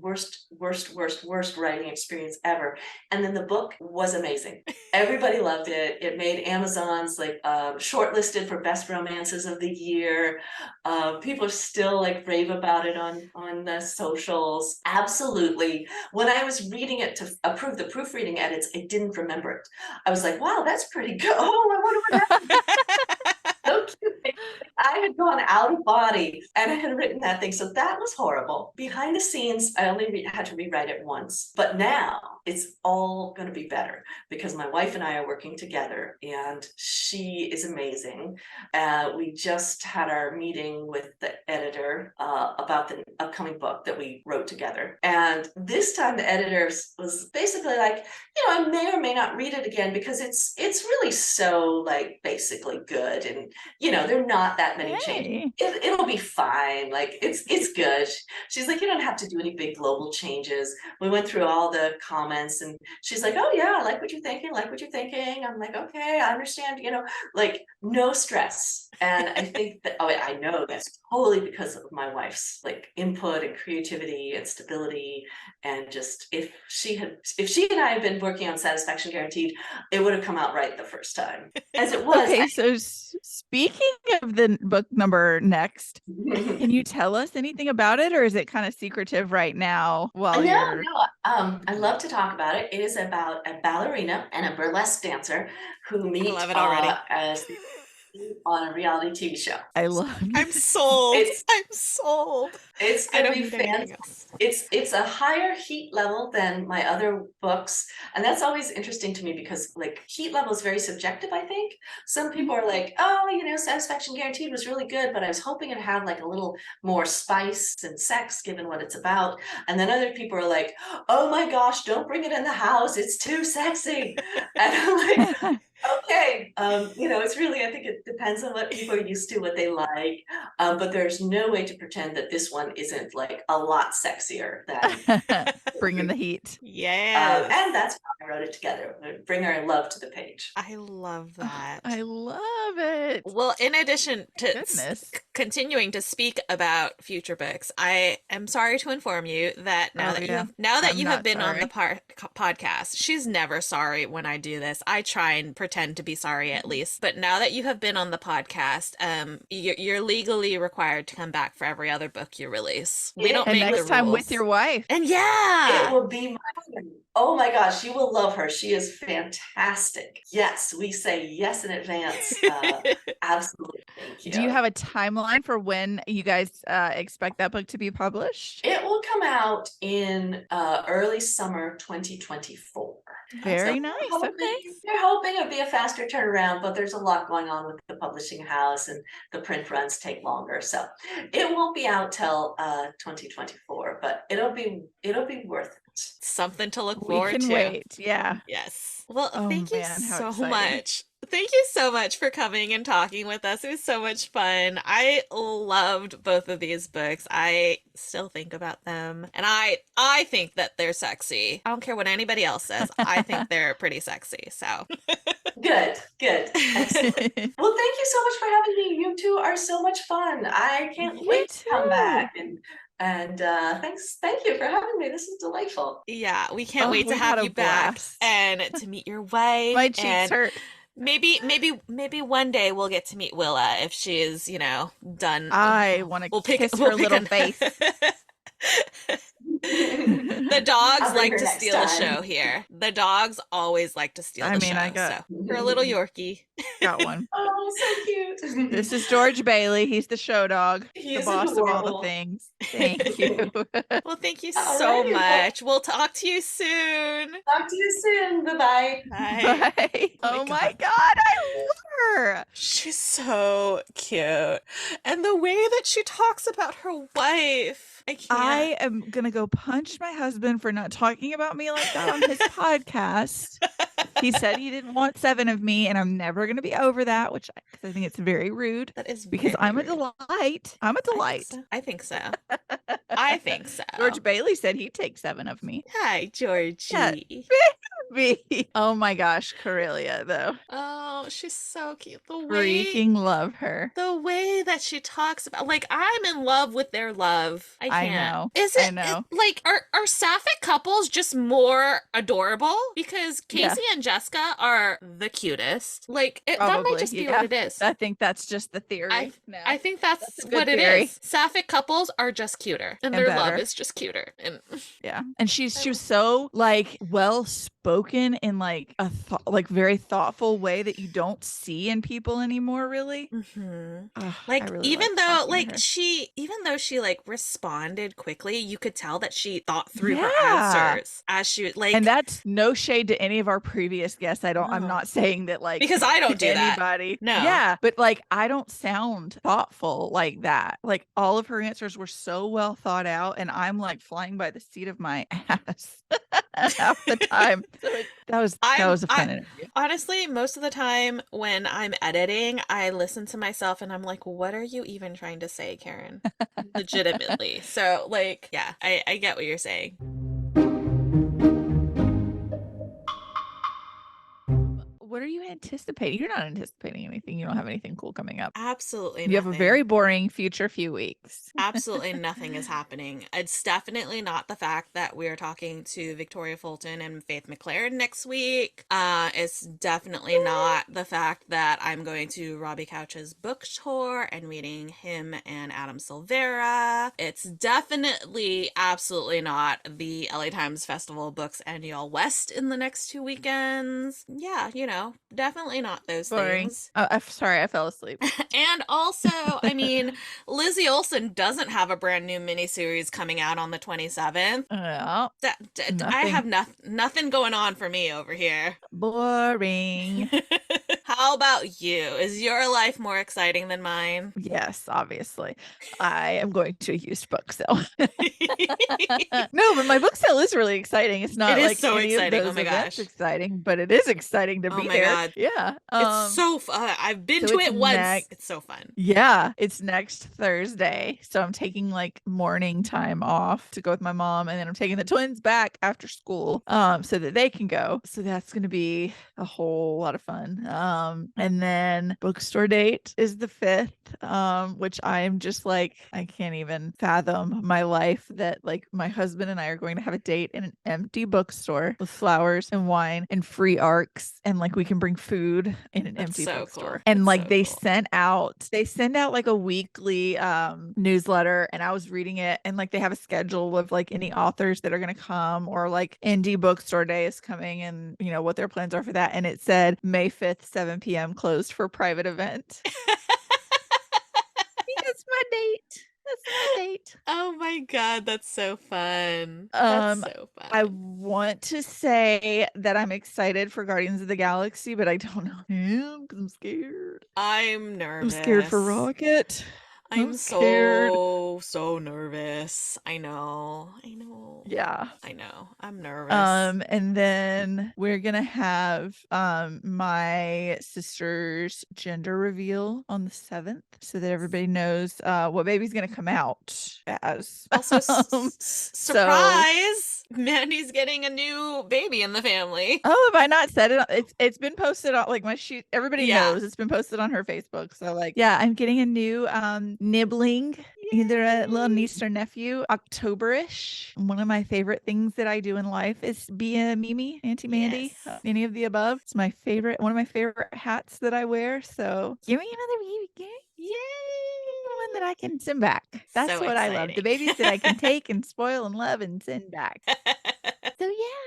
worst writing experience ever. And then the book was amazing. Everybody loved it. It made Amazon's like shortlisted for best romances of the year. People are still like rave about it on the socials. Absolutely. When I was reading it to approve the proofreading edits, I didn't remember it. I was like, wow, that's pretty good. Oh, I wonder what happened. So cute. I had gone out of body and I had written that thing. So that was horrible. Behind the scenes, I only had to rewrite it once. But now it's all going to be better because my wife and I are working together and she is amazing. We just had our meeting with the editor editor about the upcoming book that we wrote together. And this time the editor was basically like, I may or may not read it again because it's really so like basically good, and there are not that many changes. It'll be fine. Like it's good. She's like, you don't have to do any big global changes. We went through all the comments and she's like, oh yeah, I like what you're thinking, I'm like, okay, I understand, like no stress. And I think that, I know that's totally because of my wife's like input and creativity and stability. And just if she and I had been working on Satisfaction Guaranteed, it would have come out right the first time. As it was. Okay, so speaking of the book number next, can you tell us anything about it, or is it kind of secretive right now while you're... I love to talk about it. It is about a ballerina and a burlesque dancer who meet I love it already. as on a reality TV show. I love I'm sold. I'm sold. It's I gonna don't be need anything fantastic. else. It's a higher heat level than my other books, and that's always interesting to me because like heat level is very subjective. I think some people are like, oh, Satisfaction Guaranteed was really good, but I was hoping it had like a little more spice and sex given what it's about. And then other people are like, oh my gosh, don't bring it in the house, it's too sexy. And I'm like, okay, it's really, I think it depends on what people are used to, what they like, but there's no way to pretend that this one isn't like a lot sexier than bringing the heat. Yes. And that's how I wrote it together. Bring our love to the page. I love that. I love it. Well, in addition to Goodness. continuing to speak about future books, I am sorry to inform you that now that you have been on the podcast, she's never sorry when I do this. I try and pretend to be sorry at least, but now that you have been on the podcast, you're legally required to come back for every other book you release. We don't make the rules. And next time with your wife. And yeah, it will be mine. Oh my gosh, you will love her. She is fantastic. Yes, we say yes in advance. Absolutely. Thank you. Do you have a timeline for when you guys expect that book to be published? It will come out in early summer 2024. Very nice. Okay. They're hoping it'll be a faster turnaround, but there's a lot going on with the publishing house and the print runs take longer. So it won't be out till 2024, but it'll be worth it. Something to look forward to. We can wait. Yeah. Yes. Well, thank you so exciting. much. Thank you so much for coming and talking with us. It was so much fun. I loved both of these books. I still think about them, and I think that they're sexy. I don't care what anybody else says. I think they're pretty sexy. So good. Excellent. Well, thank you so much for having me. You two are so much fun. I can't wait to come back and thank you for having me. This is delightful. Yeah, we can't wait to have you back and to meet your wife. My cheeks hurt. Maybe one day we'll get to meet Willa if she is, done. I want to kiss her little face. The dogs like to steal a show here. The dogs always like to steal the show. I got her a little Yorkie. Got one. Oh, so cute. This is George Bailey. He's the show dog. He's the boss adorable. of all the things. Thank you. Well, thank you so much. We'll talk to you soon. Talk to you soon. Bye-bye. Bye. Bye. Oh my God, I love her. She's so cute. And the way that she talks about her wife. I am going to go punch my husband for not talking about me like that on his podcast. He said he didn't want 7 of me, and I'm never going to be over that, because I think it's very rude. That is because I'm a delight. I'm a delight. I think so. I think so. George Bailey said he'd take 7 of me. Hi, Georgie. Yeah. Oh my gosh, Corelia though. Oh, she's so cute. Freaking love her. The way that she talks about, like, I'm in love with their love. I know. Is it? I know. Like, are sapphic couples just more adorable? Because Casey and Jessica are the cutest. Like, that might just be what it is. I think that's just the theory. I think that's what it is. Sapphic couples are just cuter, and their love is just cuter. And yeah, and she was so like well spoken in like a very thoughtful way that you you don't see in people anymore, really. Ugh, I Like really even like though talking to like her. even though she like responded quickly, you could tell that she thought through her Yeah. answers as she And like that's no shade to any of our previous guests. I'm no. not saying that like Because I don't do that. anybody. No. Yeah. But like, I don't sound thoughtful like that. Like, all of her answers were so well thought out. And I'm like flying by the seat of my ass half the time. So that was a fun I interview. honestly, most of the time when I'm editing, I listen to myself and I'm like, what are you even trying to say, Karen? Legitimately. So like, yeah, I get what you're saying. What are you anticipating? You're not anticipating anything. You don't have anything cool coming up. Absolutely You have a nothing. very boring future few weeks. Absolutely nothing is happening. It's definitely not the fact that we're talking to Victoria Fulton and Faith McLaren next week. It's definitely not the fact that I'm going to Robbie Couch's book tour and meeting him and Adam Silvera. It's definitely absolutely not the LA Times Festival of Books Annual West in the next 2 weekends. Yeah, definitely not those Boring. things. I'm sorry, I fell asleep. And also, I mean, Lizzie Olsen doesn't have a brand new miniseries coming out on the 27th. Well, I have nothing. nothing going on for me over here. Boring. How about you? Is your life more exciting than mine? Yes, obviously. I am going to a used book sale. No, but my book sale is really exciting. It's It not is like so any of exciting. Oh those my events gosh. exciting, but it is exciting to Oh be my there. God. Yeah. It's so fun. I've been So to it's it once. next. It's so fun. Yeah, it's next Thursday. So I'm taking like morning time off to go with my mom, and then I'm taking the twins back after school so that they can go. So that's going to be a whole lot of fun. And then bookstore date is the 5th, which I am just like, I can't even fathom my life that like my husband and I are going to have a date in an empty bookstore with flowers and wine and free arcs, and like we can bring food in an That's empty so bookstore. cool. And That's like so cool. they send out like a weekly newsletter, and I was reading it, and like they have a schedule of like any authors that are going to come, or like indie bookstore day is coming, and what their plans are for that. And it said May 5th 7 p.m. closed for private event. That's my date. That's my date. Oh my God, that's so fun. That's Um, so I fun. want to say that I'm excited for Guardians of the Galaxy, but I don't know because I'm scared. I'm I'm scared for nervous. Rocket. I'm I'm scared. so nervous. I know. I know. Yeah. I know. I'm nervous. And then we're gonna have my sister's gender reveal on the 7th, so that everybody knows what baby's gonna come out as. Also, So surprise! Mandy's getting a new baby in the family. oh, have I not said it? It's been posted on like everybody Yeah. knows it's been posted on her Facebook. So like yeah, I'm getting a new nibbling, either a little Yay. niece or nephew, Octoberish. One of my favorite things that I do in life is be a Mimi, Auntie Mandy, Yes. any of the above. It's my favorite, one of my favorite hats that I wear. So give me another baby, give me Yay! one that I can send back. That's So what I love. The exciting. babies that I can take and spoil and love and send back. So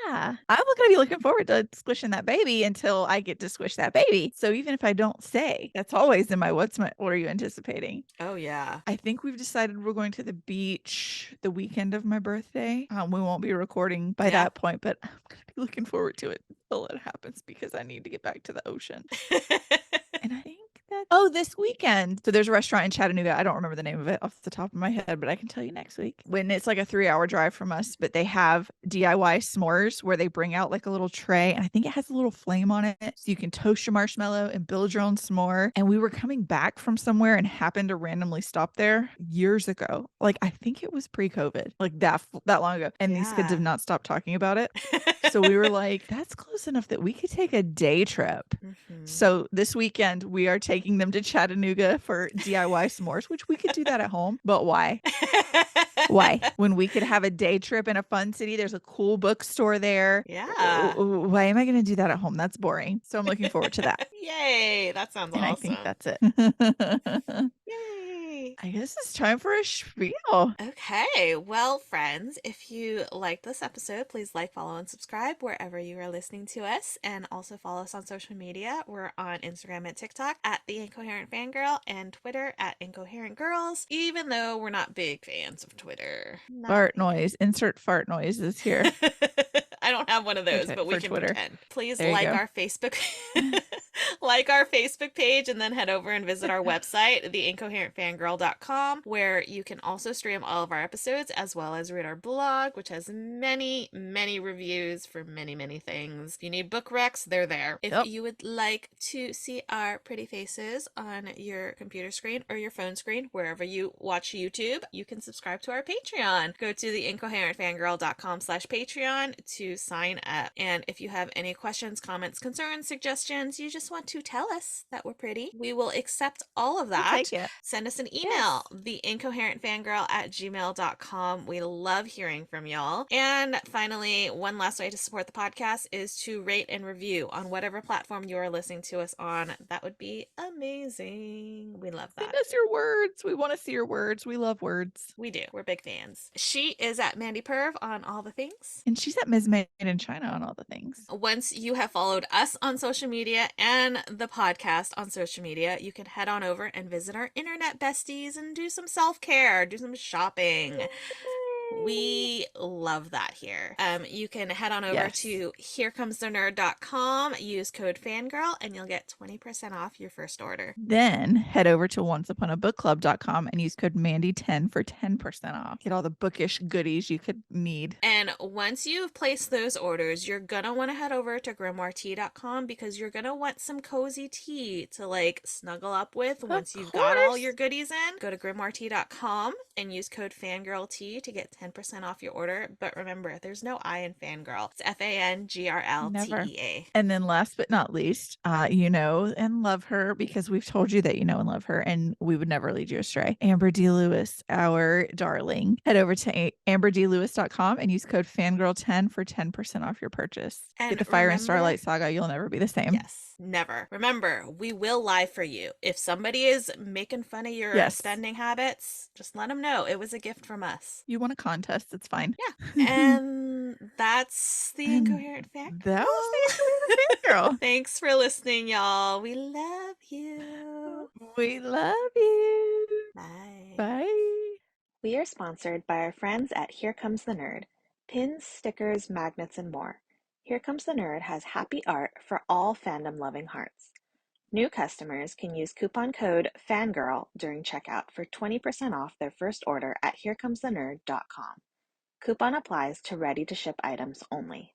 yeah, I'm gonna be looking forward to squishing that baby until I get to squish that baby. So even if I don't say, that's always in my what are you anticipating? Oh yeah. I think we've decided we're going to the beach the weekend of my birthday. We won't be recording by Yeah. that point, but I'm gonna be looking forward to it until it happens because I need to get back to the ocean. And I think this weekend. So there's a restaurant in Chattanooga. I don't remember the name of it off the top of my head, but I can tell you next week when it's like a 3-hour drive from us. But they have DIY s'mores where they bring out like a little tray, and I think it has a little flame on it. So you can toast your marshmallow and build your own s'more. And we were coming back from somewhere and happened to randomly stop there years ago. Like I think it was pre-COVID, like that long ago. And these kids have Yeah. not stopped talking about it. So we were like, that's close enough that we could take a day trip. Mhm. So this weekend we are taking them to Chattanooga for DIY s'mores, which we could do that at home. But why? Why? When we could have a day trip in a fun city, there's a cool bookstore there. Yeah. Why am I going to do that at home? That's boring. So I'm looking forward to that. Yay, that sounds And I think awesome. that's it. Yay. I guess it's time for a spiel. Okay, well, friends, if you like this episode, please like, follow, and subscribe wherever you are listening to us. And also follow us on social media. We're on Instagram and TikTok at The Incoherent Fangirl and Twitter at Incoherent Girls, even though we're not big fans of Twitter. Not Fart big. noise. Insert fart noises here I don't have one of those, but we for can Twitter. pretend. Please There you like go. our Facebook like our Facebook page and then head over and visit our website, theincoherentfangirl.com, where you can also stream all of our episodes as well as read our blog, which has many, many reviews for many, many things. If you need book recs, they're there. If Yep. you would like to see our pretty faces on your computer screen or your phone screen, wherever you watch YouTube, you can subscribe to our Patreon. Go to theincoherentfangirl.com/Patreon to sign up. And if you have any questions, comments, concerns, suggestions, you just want to tell us that we're pretty, we will accept all of We'll that. take it. Send us an email, Yes. theincoherentfangirl@gmail.com. We love hearing from y'all. And finally, one last way to support the podcast is to rate and review on whatever platform you are listening to us on. That would be amazing. We love Send that. us your words. We want to see your words. We love words. We do. We're big fans. She is at Mandy Perv on all the things. And she's at Ms. Made in China on all the things. Once you have followed us on social media and the podcast on social media, you can head on over and visit our internet besties and do some self-care, do some shopping. We love that here. You can head on over to herecomestenerd.com, use code fangirl, and you'll get 20% off your first order. Then head over to onceuponabookclub.com and use code Mandy10 for 10% off. Get all the bookish goodies you could need. And once you've placed those orders, you're gonna want to head over to grimoiretea.com because you're gonna want some cozy tea to like snuggle up with once you've got all your goodies in. Go to grimoiretea.com and use code fangirlt to get 10% off your order. But remember, there's no I in fangirl. It's FANGRLTEA. And then last but not least, you know and love her because we've told you that you know and love her and we would never lead you astray. Amber D. Lewis, our darling. Head over to amberdlewis.com and use code fangirl10 for 10% off your purchase. And get the Fire and Starlight Saga. You'll never be the same. Yes, never. Remember, we will lie for you. If somebody is making fun of your spending habits, just let them know it was a gift from us. You want a contest, it's fine. Yeah. And that's the Incoherent Fangirl. That was the Incoherent Fangirl. Thanks for listening, y'all. We love you. We love you. Bye. Bye. We are sponsored by our friends at Here Comes the Nerd. Pins, stickers, magnets, and more. Here Comes the Nerd has happy art for all fandom-loving hearts. New customers can use coupon code FANGIRL during checkout for 20% off their first order at herecomesthenerd.com. Coupon applies to ready-to-ship items only.